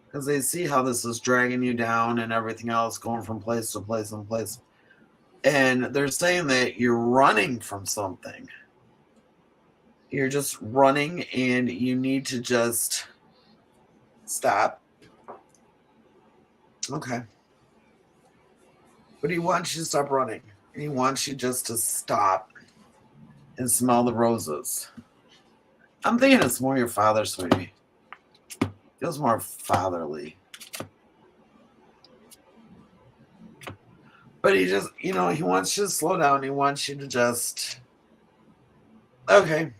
because they see how this is dragging you down and everything else, going from place to place and place. And they're saying that you're running from something. You're just running and you need to just stop. Okay. But he wants you to stop running. And he wants you just to stop and smell the roses. I'm thinking it's more your father, sweetie. Feels more fatherly. But he just, he wants you to slow down. He wants you to just, okay.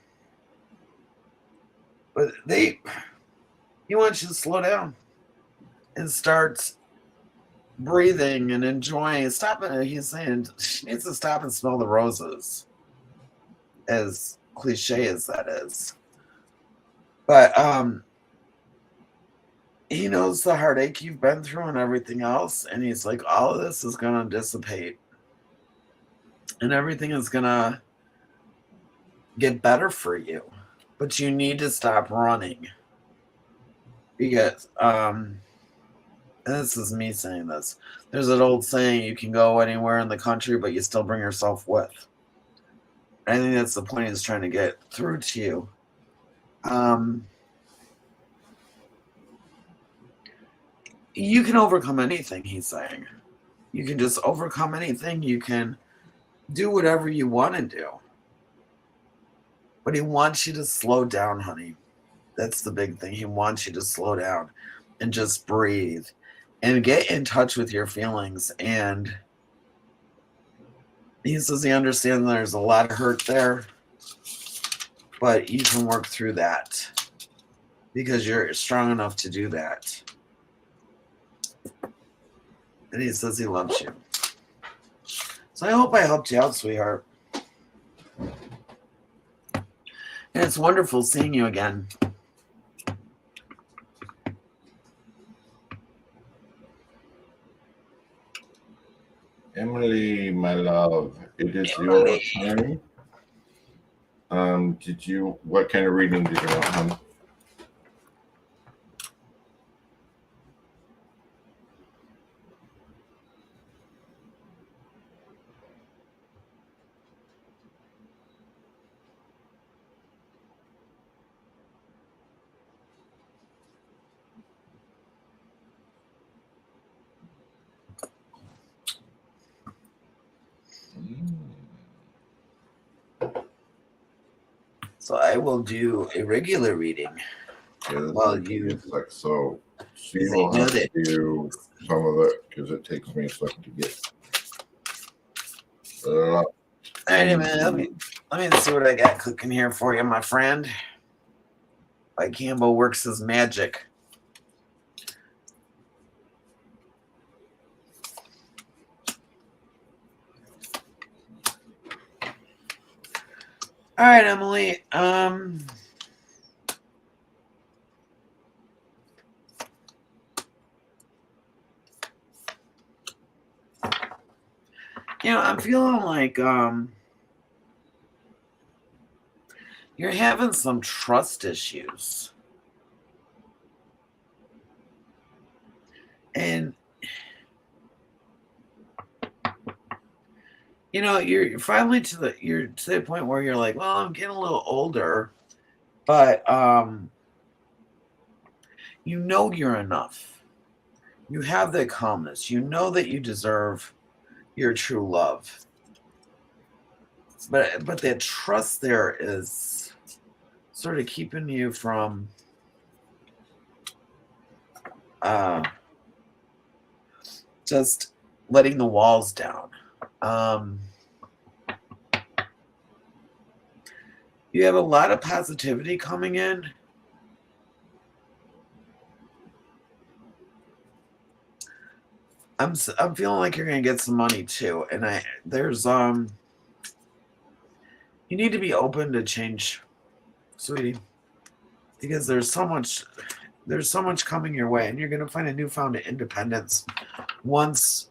But he wants you to slow down and start breathing and enjoying. He's saying she needs to stop and smell the roses. As cliche as that is. But he knows the heartache you've been through and everything else. And he's like, all of this is going to dissipate. And everything is going to get better for you. But you need to stop running. Because, and this is me saying this, there's an old saying, you can go anywhere in the country, but you still bring yourself with. I think that's the point he's trying to get through to you. You can overcome anything, he's saying. You can just overcome anything. You can do whatever you want to do. But he wants you to slow down, honey. That's the big thing. He wants you to slow down and just breathe and get in touch with your feelings. And he says he understands there's a lot of hurt there, but you can work through that because you're strong enough to do that. And he says he loves you. So I hope I helped you out, sweetheart. And it's wonderful seeing you again. Emily, my love, it is your turn. What kind of reading did you want, hon? So I will do a regular reading. Yeah, it's like so. She will have to do some of it because it takes me a second to get. All right, man. Let me see what I got cooking here for you, my friend. By Cambo works his magic. All right, Emily. I'm feeling like you're having some trust issues. And you're finally to the point where you're like, well, I'm getting a little older, but you're enough. You have that calmness. You know that you deserve your true love. But that trust there is sort of keeping you from just letting the walls down. You have a lot of positivity coming in. I'm feeling like you're gonna get some money too, and you need to be open to change, sweetie, because there's so much coming your way, and you're gonna find a newfound independence once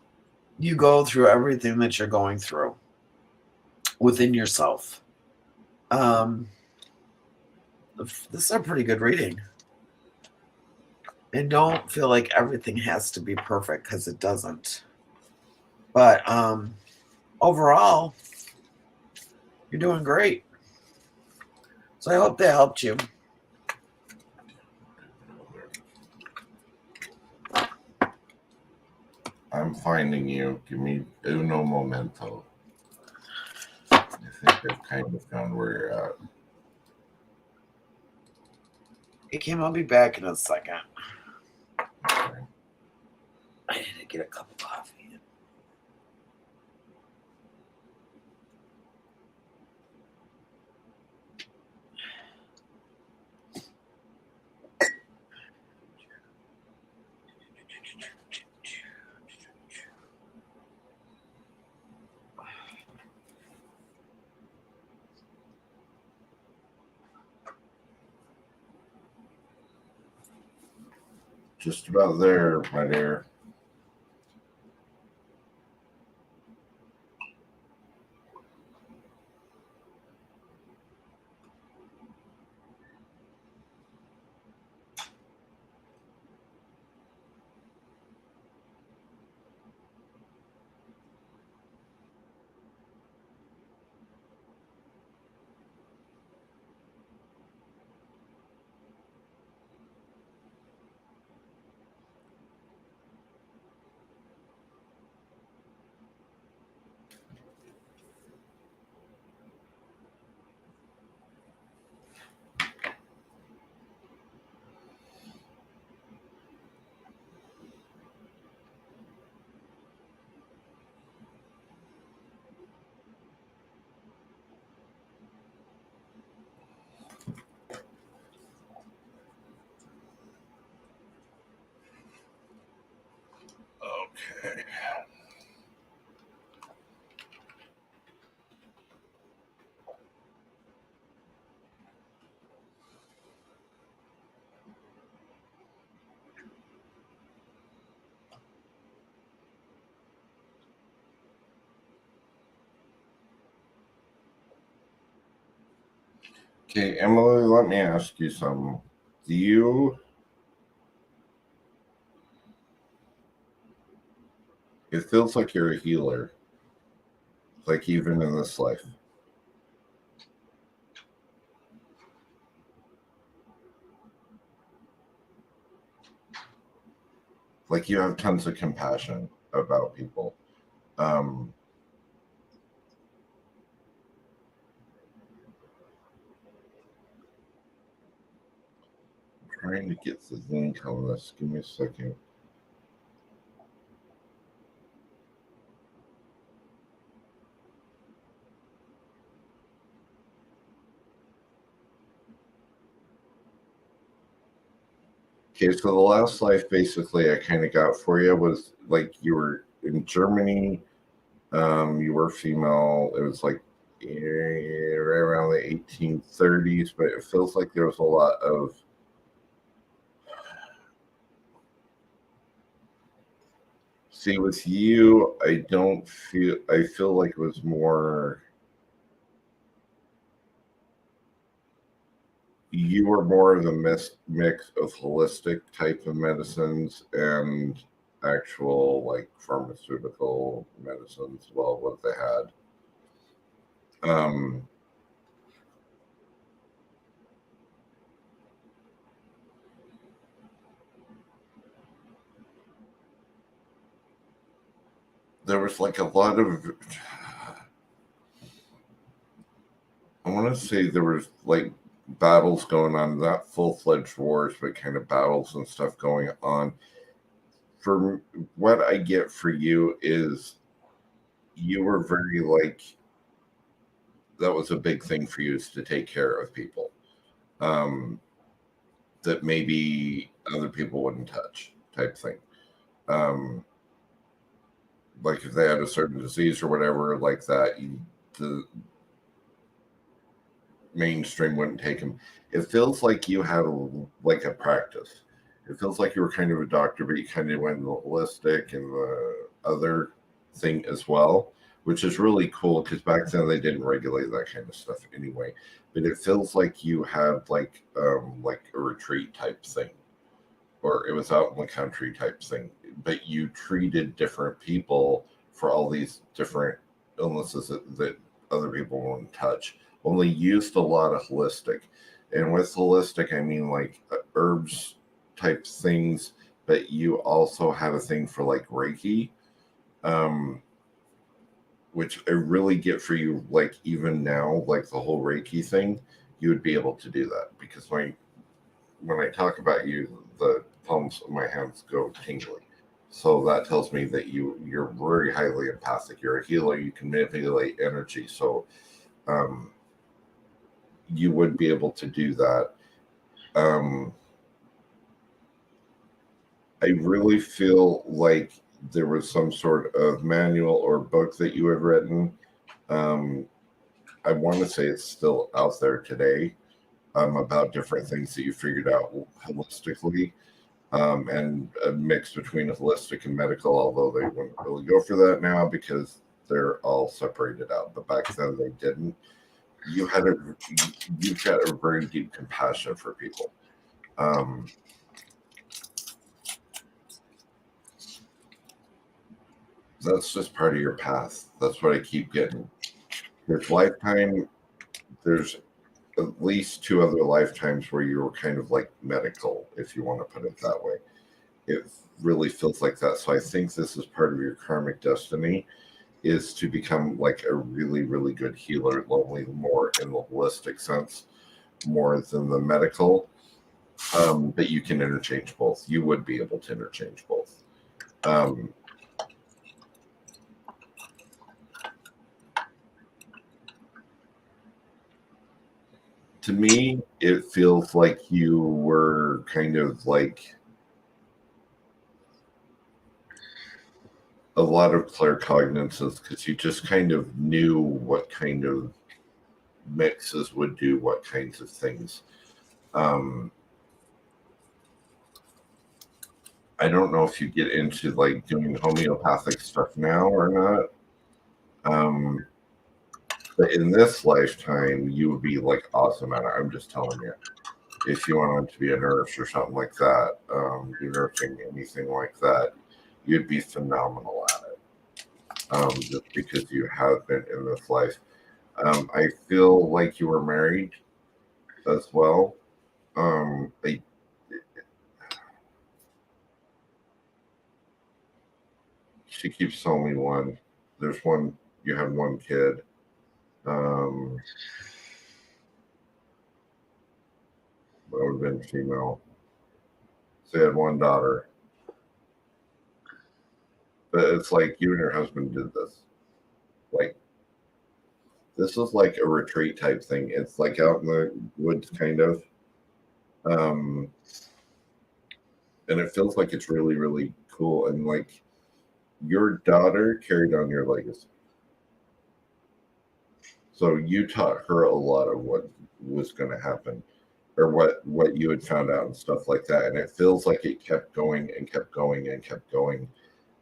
you go through everything that you're going through within yourself. This is a pretty good reading. And don't feel like everything has to be perfect, because it doesn't. But overall, you're doing great. So I hope that helped you. I'm finding you. Give me uno momento. I think I've kind of found where you're at. Hey, Kim, I'll be back in a second. Okay. I need to get a cup of coffee. Just about there, my dear. Okay. Okay, Emily, let me ask you something. It feels like you're a healer, like even in this life. Like you have tons of compassion about people. I'm trying to get the link on this. Give me a second. Okay, so the last life basically I kind of got for you was like you were in Germany, you were female, it was like right around the 1830s, but it feels like there was a lot of see with you. I feel like it was more you were more of the mix of holistic type of medicines and actual like pharmaceutical medicines. Well, what they had. Um, there was like a lot of I want to say there was like battles going on, not full-fledged wars, but kind of battles and stuff going on. For what I get for you is you were very like that was a big thing for you is to take care of people that maybe other people wouldn't touch type thing. Um, like if they had a certain disease or whatever like that, the mainstream wouldn't take them. It feels like you had like a practice. It feels like you were kind of a doctor, but you kind of went the holistic and the other thing as well, which is really cool because back then they didn't regulate that kind of stuff anyway. But it feels like you had like a retreat type thing, or it was out in the country type thing. But you treated different people for all these different illnesses that other people won't touch. Only used a lot of holistic. And with holistic, I mean like herbs type things, but you also had a thing for like Reiki, um, which I really get for you. Like even now, like the whole Reiki thing, you would be able to do that because when I talk about you, the palms of my hands go tingly. So that tells me that you're very highly empathic. You're a healer. You can manipulate energy. So um, you would be able to do that. Um, I really feel like there was some sort of manual or book that you had written. Um, I want to say it's still out there today about different things that you figured out holistically and a mix between holistic and medical, although they wouldn't really go for that now because they're all separated out. But back then they didn't. You had you've got a very deep compassion for people. Um, that's just part of your path. That's what I keep getting. There's lifetime. There's at least two other lifetimes where you were kind of like medical, if you want to put it that way. It really feels like that. So I think this is part of your karmic destiny is to become like a really, really good healer, lonely more in the holistic sense, more than the medical. But you can interchange both. You would be able to interchange both. Um, to me, it feels like you were kind of like a lot of claircognizance because you just kind of knew what kind of mixes would do what kinds of things. Um, I don't know if you get into like doing homeopathic stuff now or not. Um, but in this lifetime, you would be like awesome at it. I'm just telling you. If you wanted to be a nurse or something like that, do nursing, anything like that, you'd be phenomenal at it. Just because you have been in this life. I feel like you were married as well. I, she keeps telling me one. There's one. You have one kid. Um, that would have been female. So you had one daughter. But it's like you and your husband did this. Like this is like a retreat type thing. It's like out in the woods, kind of. Um, and it feels like it's really, really cool. And like your daughter carried on your legacy. So you taught her a lot of what was going to happen, or what you had found out and stuff like that. And it feels like it kept going and kept going and kept going.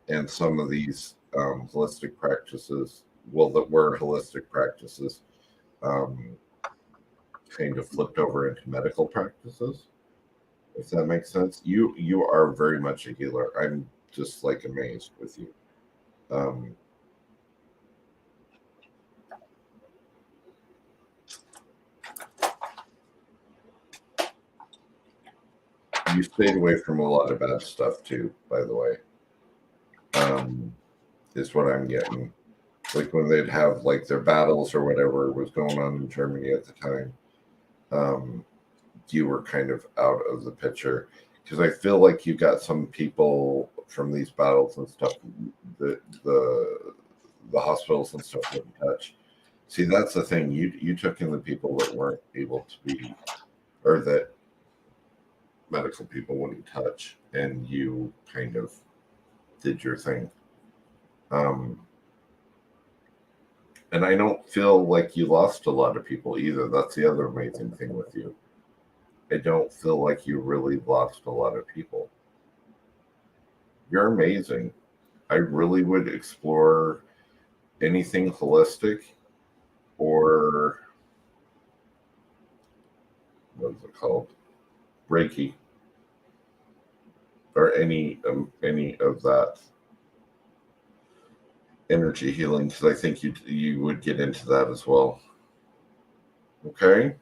And some of these holistic practices, well, that were holistic practices, um, kind of flipped over into medical practices. If that makes sense, you are very much a healer. I'm just like amazed with you. Um, you stayed away from a lot of bad stuff too, by the way. Is what I'm getting. Like when they'd have like their battles or whatever was going on in Germany at the time, um, you were kind of out of the picture because I feel like you got some people from these battles and stuff that the hospitals and stuff wouldn't touch. See, that's the thing. You took in the people that weren't able to be, or that medical people wouldn't touch, and you kind of did your thing. Um, and I don't feel like you lost a lot of people either. That's the other amazing thing with you. I don't feel like you really lost a lot of people. You're amazing. I really would explore anything holistic or what is it called? Reiki or any of that energy healing because I think you would get into that as well. Okay.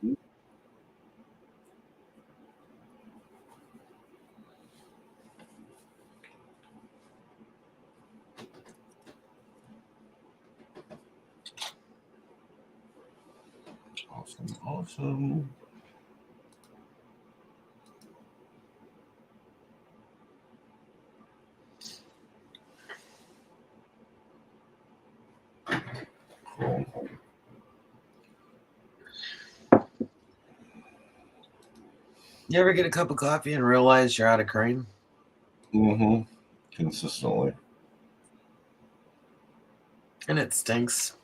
Awesome. Awesome. Cool. You ever get a cup of coffee and realize you're out of cream? Mm-hmm. Consistently. And it stinks.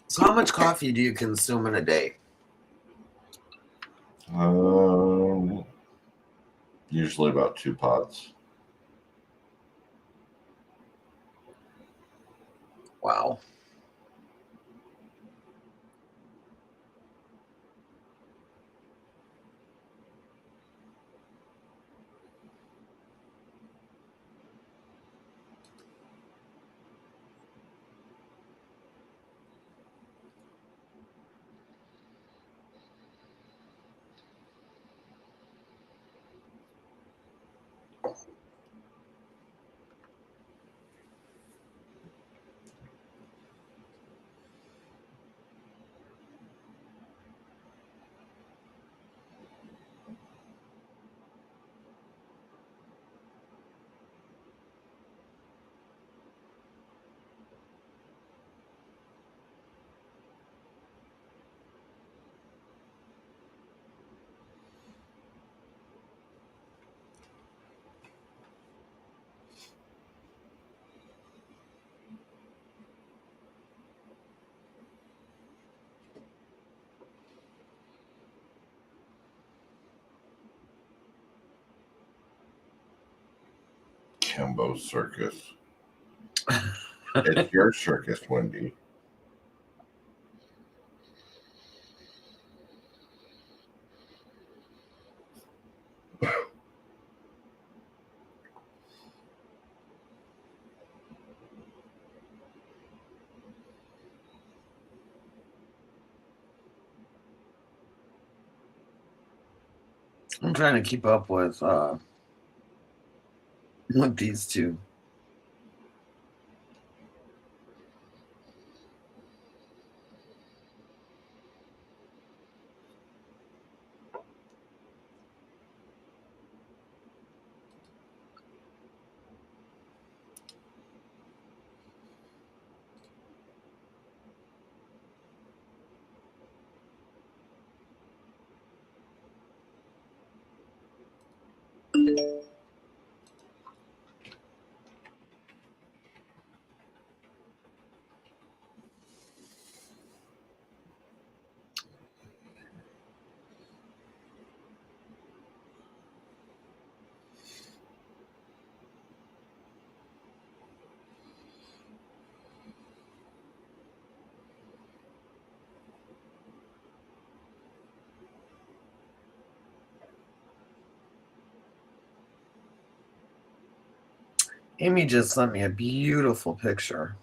So how much coffee do you consume in a day? Usually about 2 pots. Wow. Cambo circus. It's your circus, Wendy. I'm trying to keep up with these two. Amy just sent me a beautiful picture.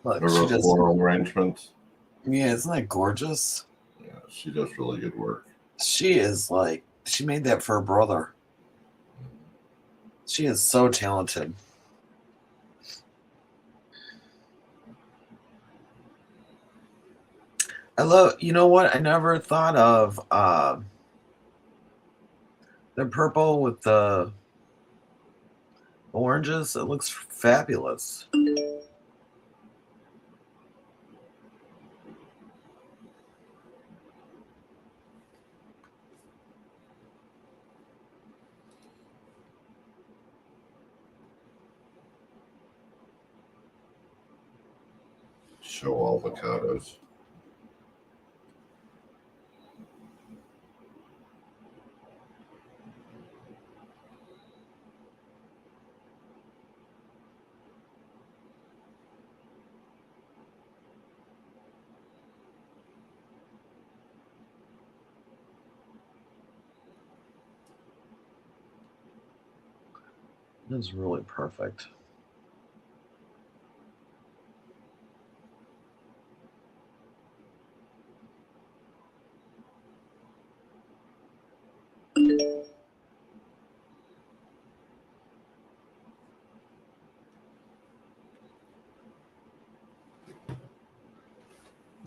Look, Her she just, floral arrangements. yeah, isn't that gorgeous? Yeah, she does really good work. She is like, she made that for her brother. She is so talented. I love, you know what? I never thought of the purple with the oranges. It looks fabulous. Show avocados. It's really perfect.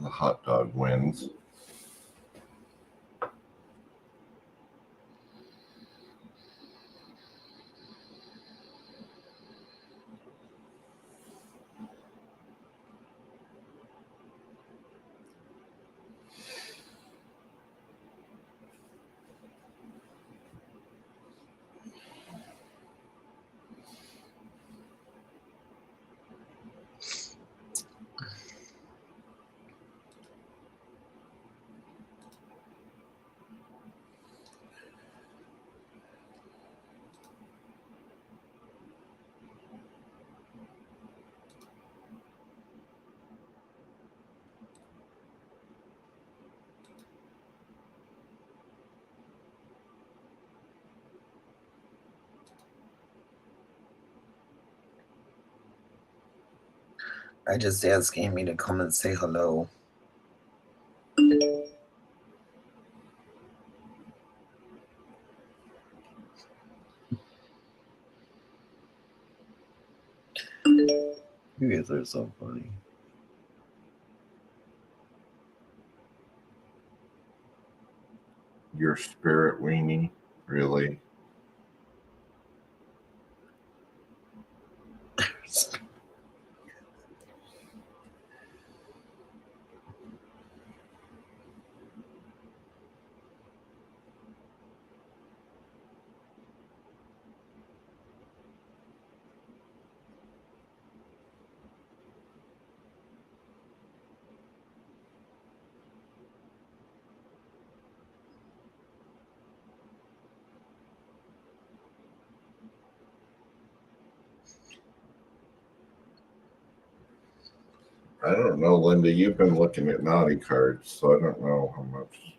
The hot dog wins. I just asked Amy to come and say hello. You guys are so funny. Your spirit weenie, really? I don't know, Linda. You've been looking at naughty cards, so I don't know how much.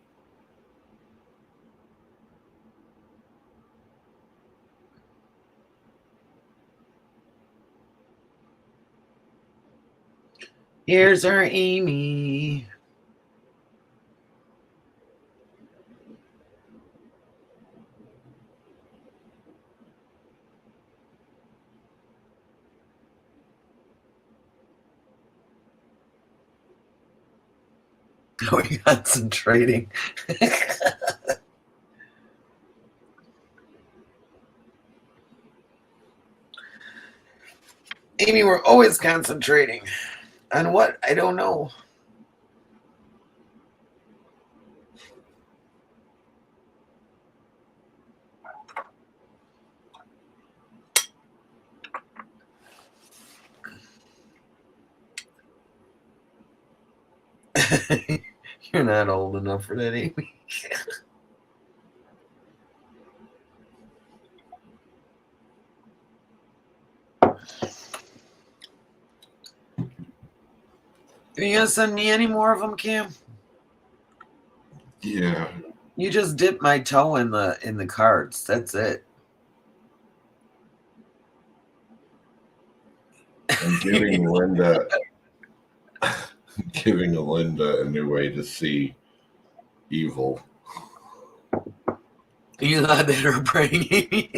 Here's our Amy. Are we concentrating? Amy, we're always concentrating. On what? I don't know. You're not old enough for that, Amy. Are you gonna send me any more of them, Cam? Yeah. You just dipped my toe in the cards. That's it. giving Linda a new way to see evil. You thought they were praying, Amy?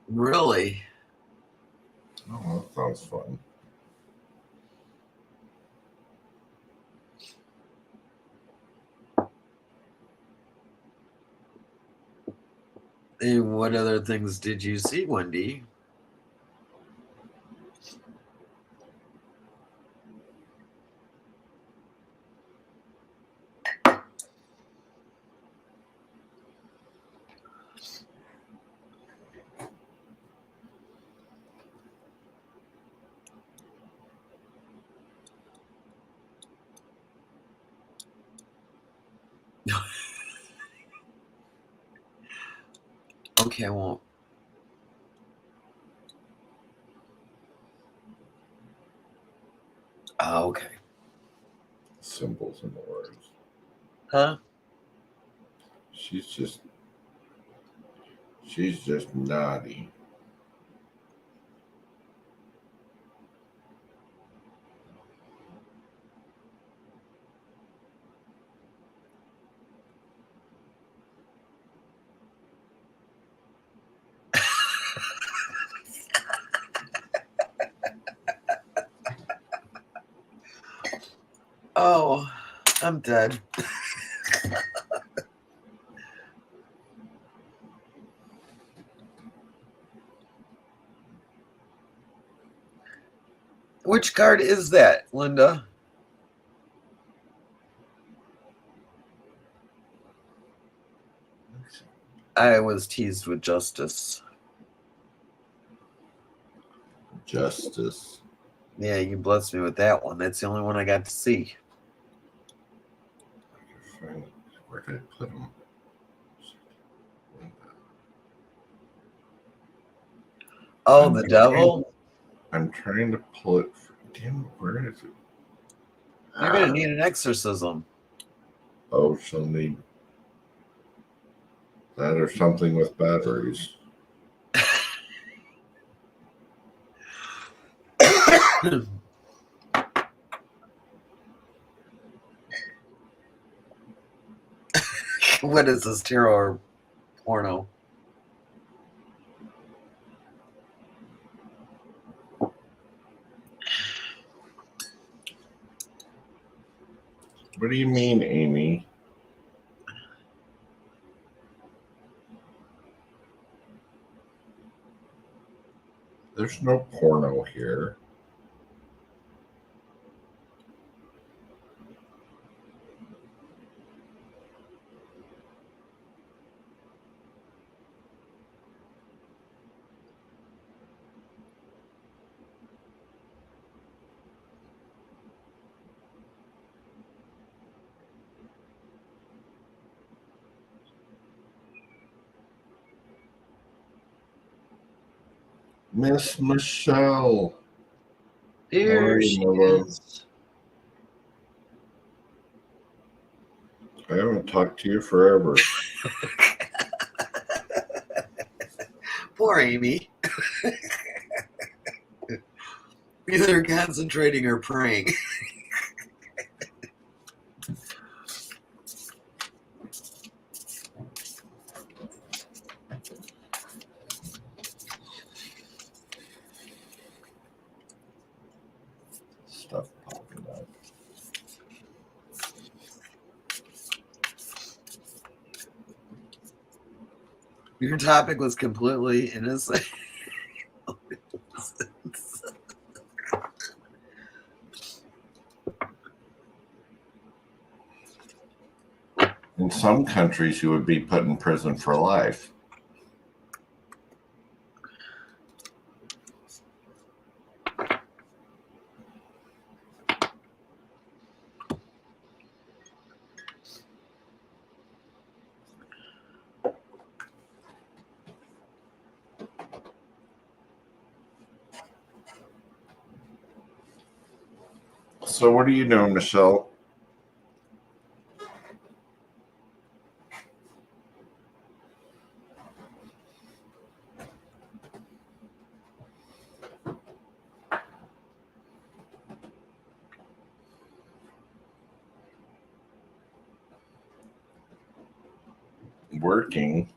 Really? Oh, that sounds fun. And what other things did you see, Wendy? Okay, well. Oh, okay. Symbols and words. Huh? She's just naughty. Oh, I'm dead. Which card is that, Linda? I was teased with justice. Justice. Yeah, you blessed me with that one. That's the only one I got to see. Where did I put them? Oh, the devil? I'm trying to pull it. Damn, where is it? You're going to need an exorcism. Oh, she'll need that or something with batteries. What is this, tarot or porno? What do you mean, Amy? There's no porno here. Miss Michelle. Here she is. I haven't talked to you forever. Poor Amy. Either concentrating or praying. Stuff popping up. Your topic was completely innocent. In some countries, you would be put in prison for life. So what are you doing, Michelle? working.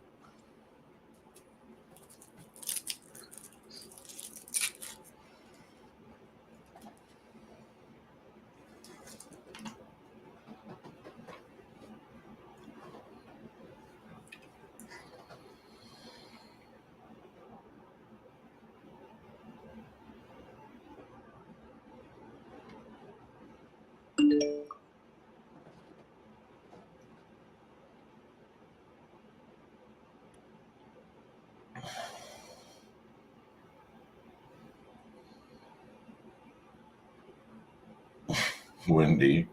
Wendy.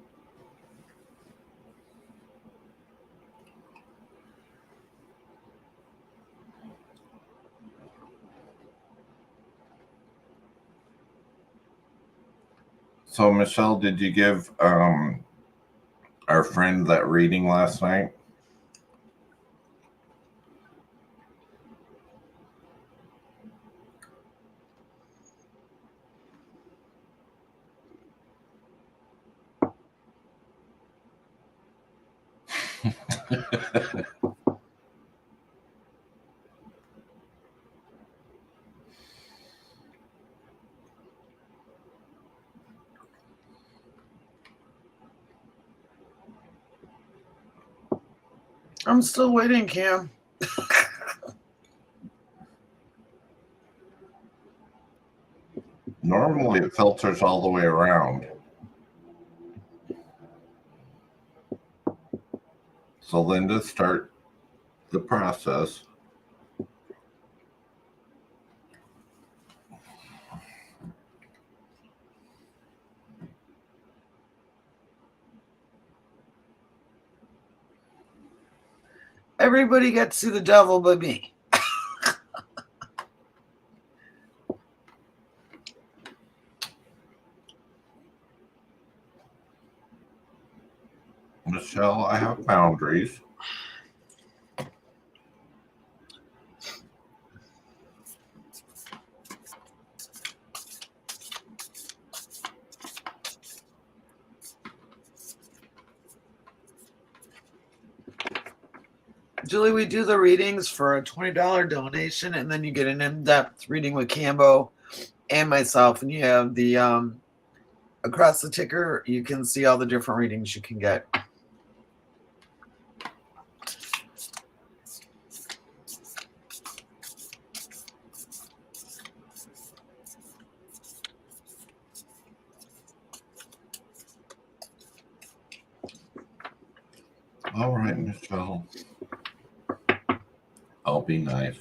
So, Michelle, did you give our friend that reading last night? I'm still waiting, Cam. Normally it filters all the way around. So Linda, start the process. Everybody got to see the devil but me. Michelle, I have boundaries. Julie, we do the readings for a $20 donation, and then you get an in-depth reading with Cambo and myself, and you have the across the ticker, you can see all the different readings you can get. All right, Michelle. I'll be nice.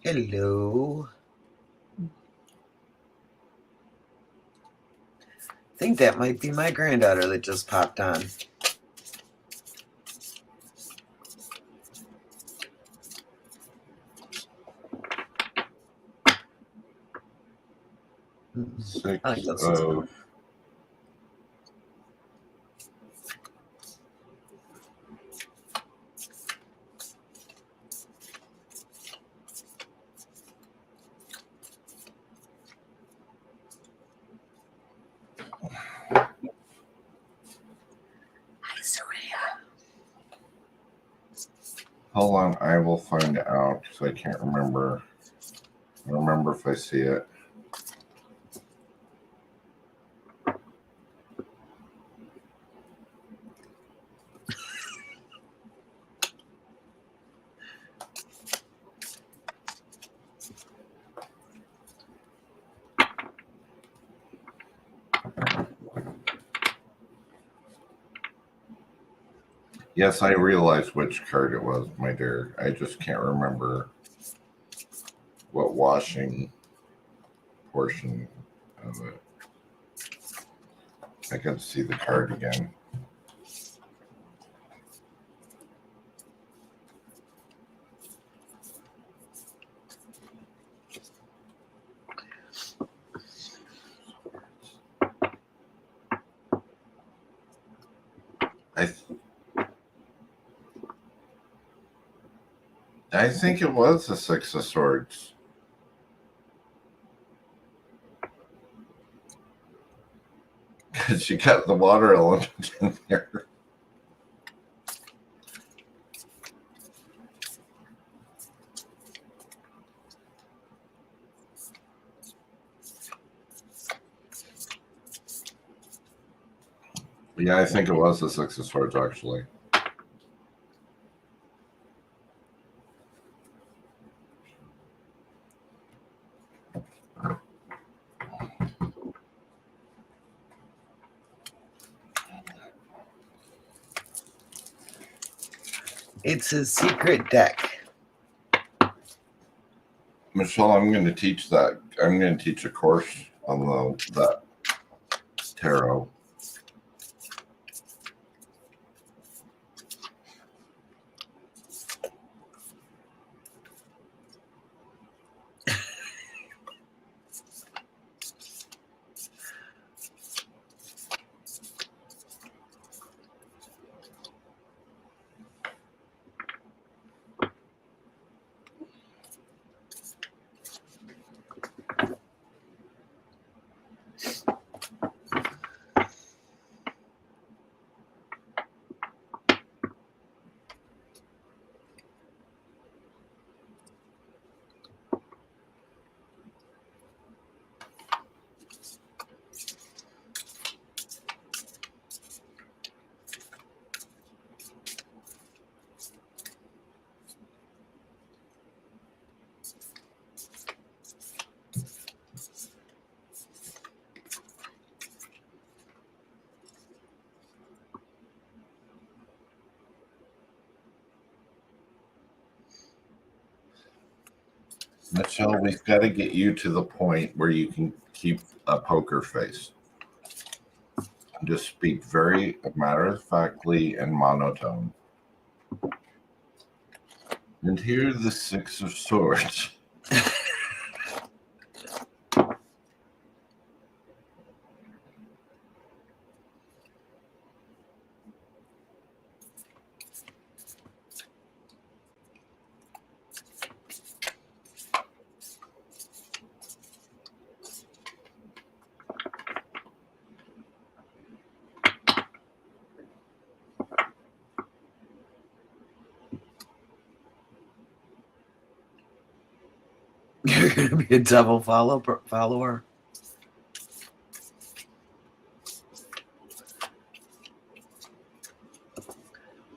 Hello. I think that might be my granddaughter that just popped on. Six I think that's of Hold on, I will find out because I can't remember. I don't remember if I see it. Yes, I realize which card it was, my dear. I just can't remember what washing portion of it. I got to see the card again. I think it was the Six of Swords. Because you got the water element in there. Yeah, I think it was the Six of Swords, actually. It's a secret deck. Michelle, I'm going to teach that. I'm going to teach a course on that tarot. Michelle, we've got to get you to the point where you can keep a poker face. Just speak very matter-of-factly and monotone. And here's the Six of Swords. You're going to be a double follower.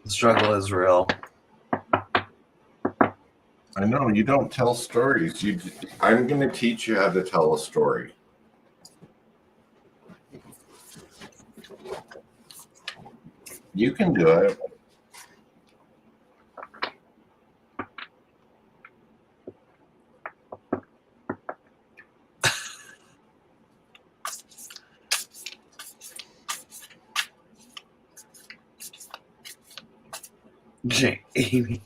The struggle is real. I know, you don't tell stories. I'm going to teach you how to tell a story. You can do it. Amy.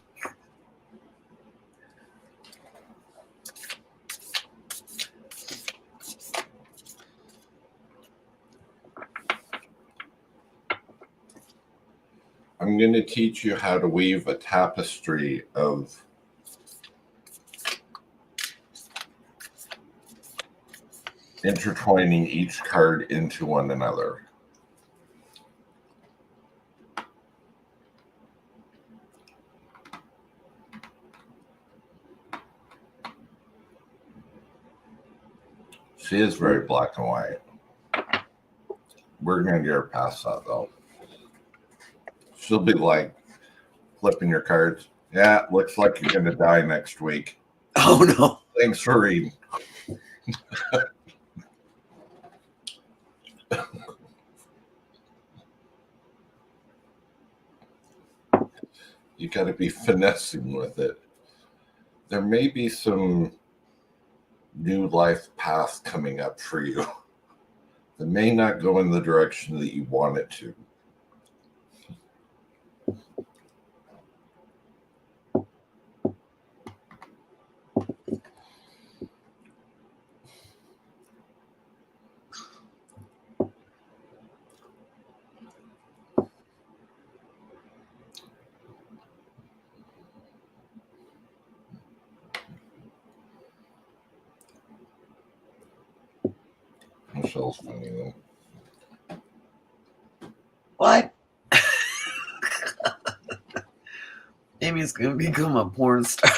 I'm going to teach you how to weave a tapestry of intertwining each card into one another. She is very black and white. We're going to get her past that, though. She'll be like flipping your cards. Yeah, looks like you're going to die next week. Oh, no. Thanks for reading. You got to be finessing with it. There may be some new life path coming up for you that may not go in the direction that you want it to. Michelle's funny though. What? Amy's going to become a porn star.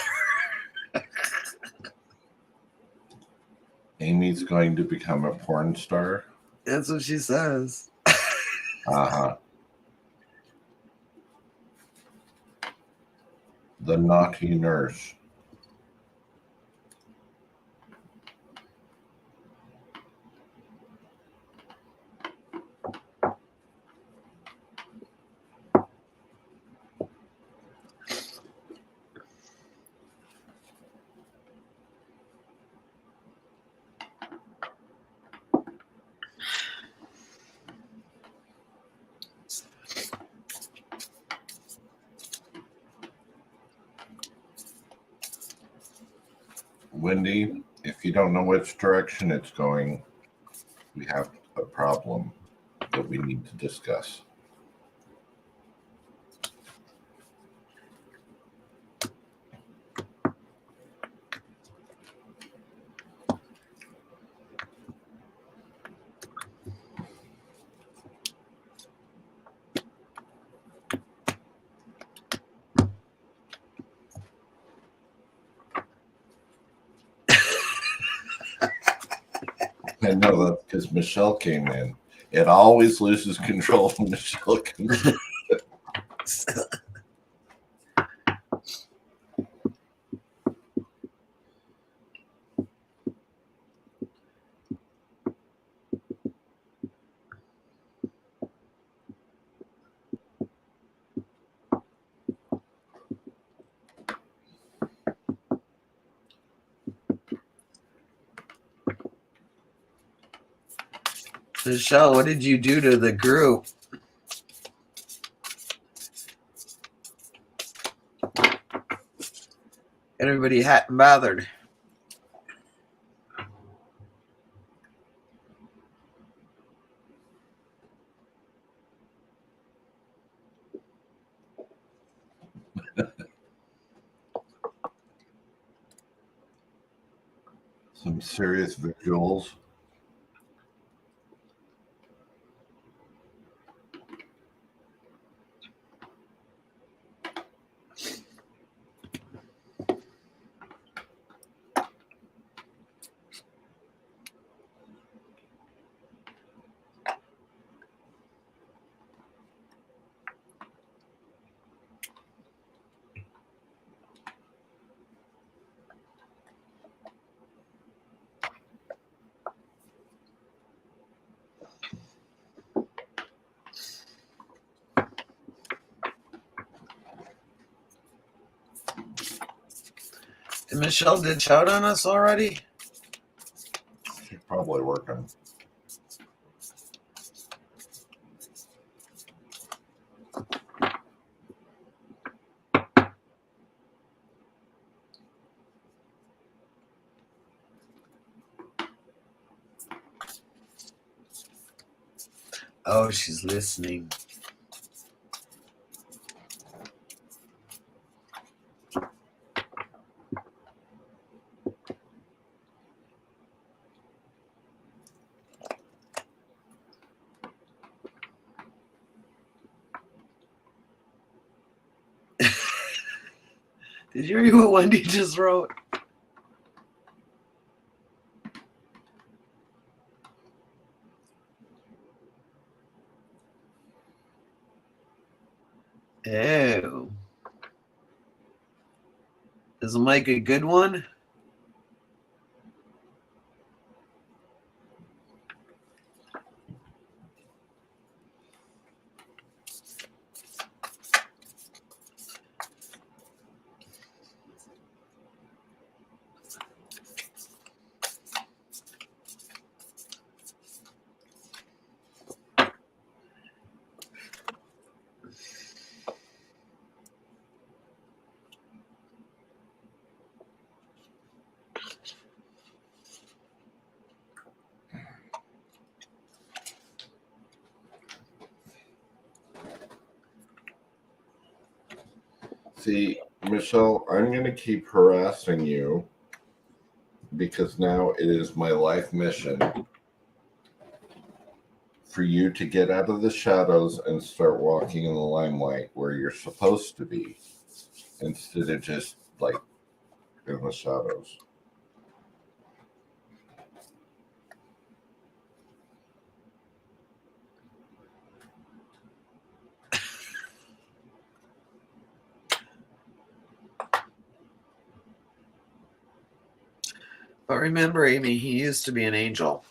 Amy's going to become a porn star? That's what she says. Uh-huh. The naughty nurse. Wendy, if you don't know which direction it's going, we have a problem that we need to discuss. I know that because Michelle came in. It always loses control when Michelle comes in. Michelle, what did you do to the group? Everybody hot and bothered. Some serious visuals. And Michelle did shout on us already? She's probably working. Oh, she's listening. Did you read what Wendy just wrote? Ew. Is Mike a good one? See, Michelle, I'm going to keep harassing you because now it is my life mission for you to get out of the shadows and start walking in the limelight where you're supposed to be instead of just like in the shadows. But remember, Amy, he used to be an angel.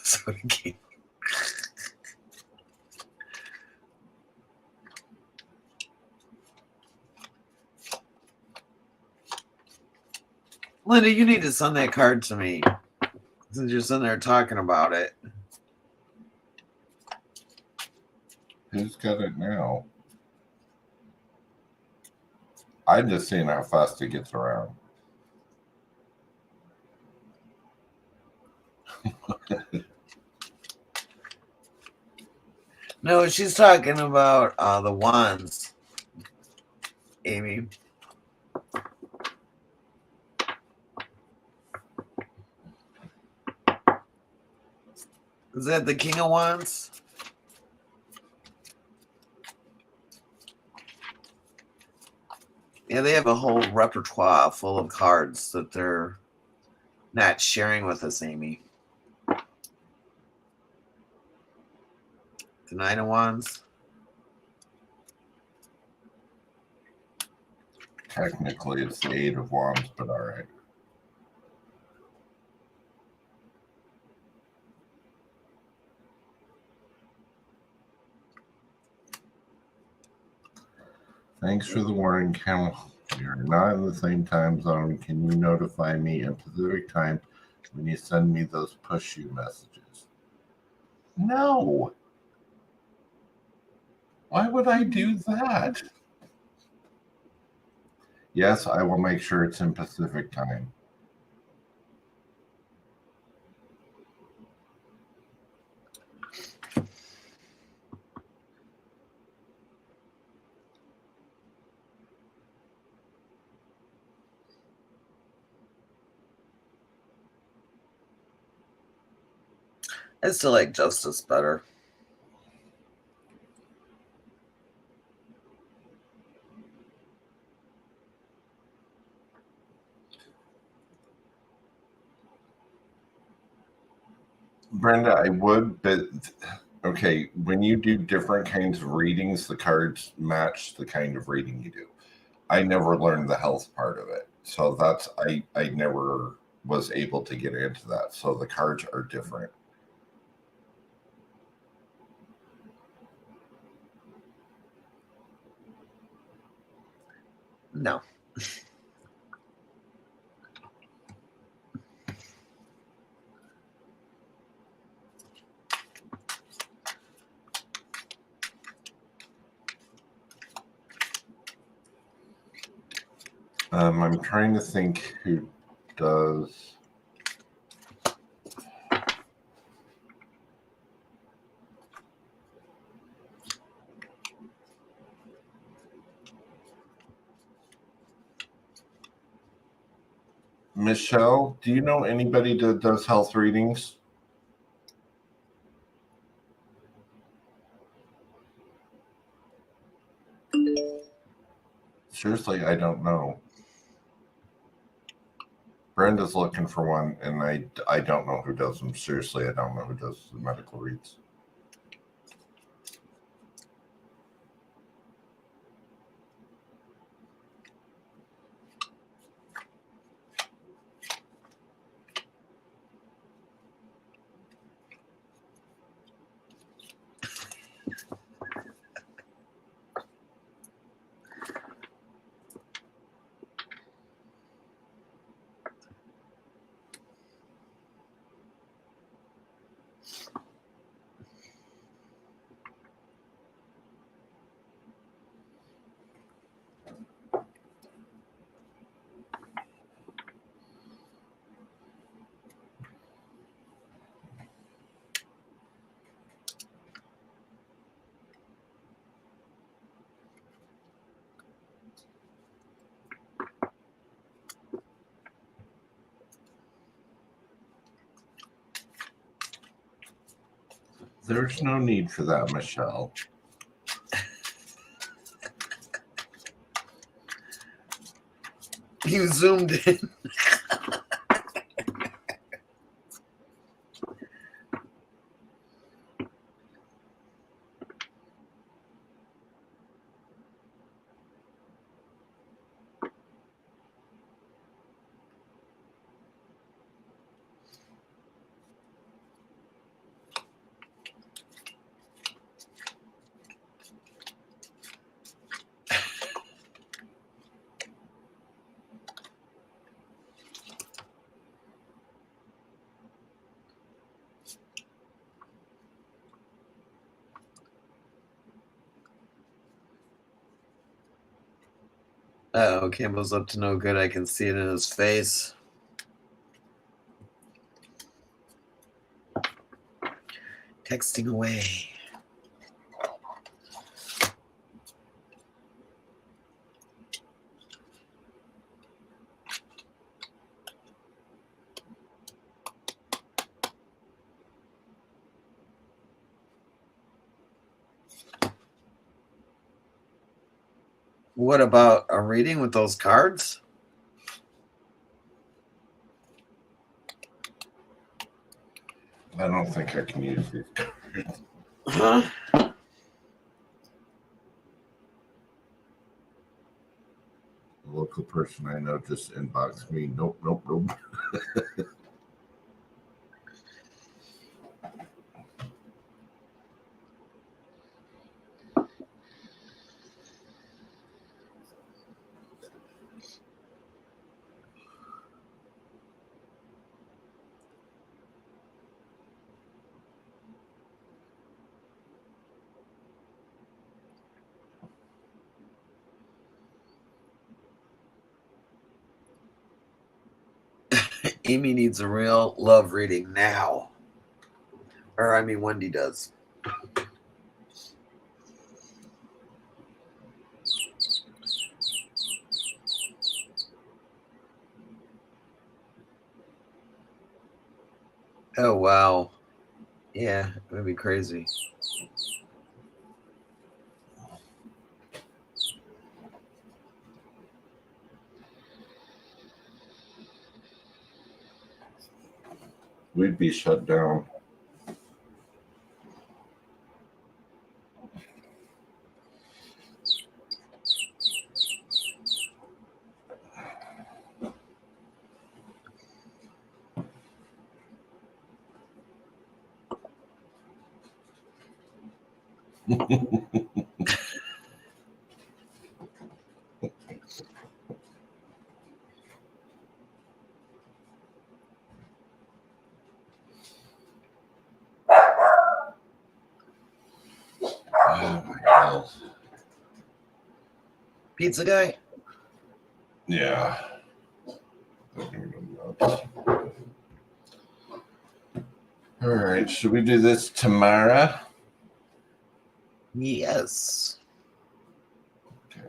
So he Linda, you need to send that card to me since you're sitting there talking about it. Who's got it now? I'm just seeing how fast it gets around. No, she's talking about the wands, Amy. Is that the King of Wands? Yeah, they have a whole repertoire full of cards that they're not sharing with us, Amy. The Nine of Wands. Technically, it's the Eight of Wands, but all right. Thanks for the warning, Cam. You're not in the same time zone. Can you notify me in Pacific time when you send me those push you messages? No. Why would I do that? Yes, I will make sure it's in Pacific time. I still like Justice better. Brenda, I would, but okay, when you do different kinds of readings, the cards match the kind of reading you do. I never learned the health part of it. So that's I never was able to get into that. So the cards are different. No. I'm trying to think who does. Michelle, do you know anybody that does health readings? Seriously, I don't know. Brenda's looking for one, and I don't know who does them. Seriously, I don't know who does the medical reads. There's no need for that, Michelle. You zoomed in. Oh, Cambo's up to no good. I can see it in his face. Texting away. What about a reading with those cards? I don't think I can use these. Huh? The local person I know just inboxed me. Nope, nope, nope. Amy needs a real love reading now. Or, I mean, Wendy does. Oh, wow. Yeah, it would be crazy. We'd be shut down. Oh my God. Pizza guy? Yeah. All right. Should we do this tomorrow? Yes. Okay.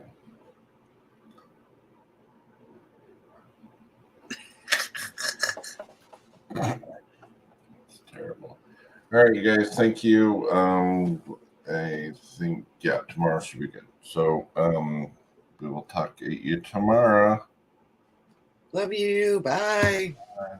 It's terrible. All right, you guys. Thank you. I think tomorrow should be good. So we will talk to you tomorrow. Love you. Bye. Bye.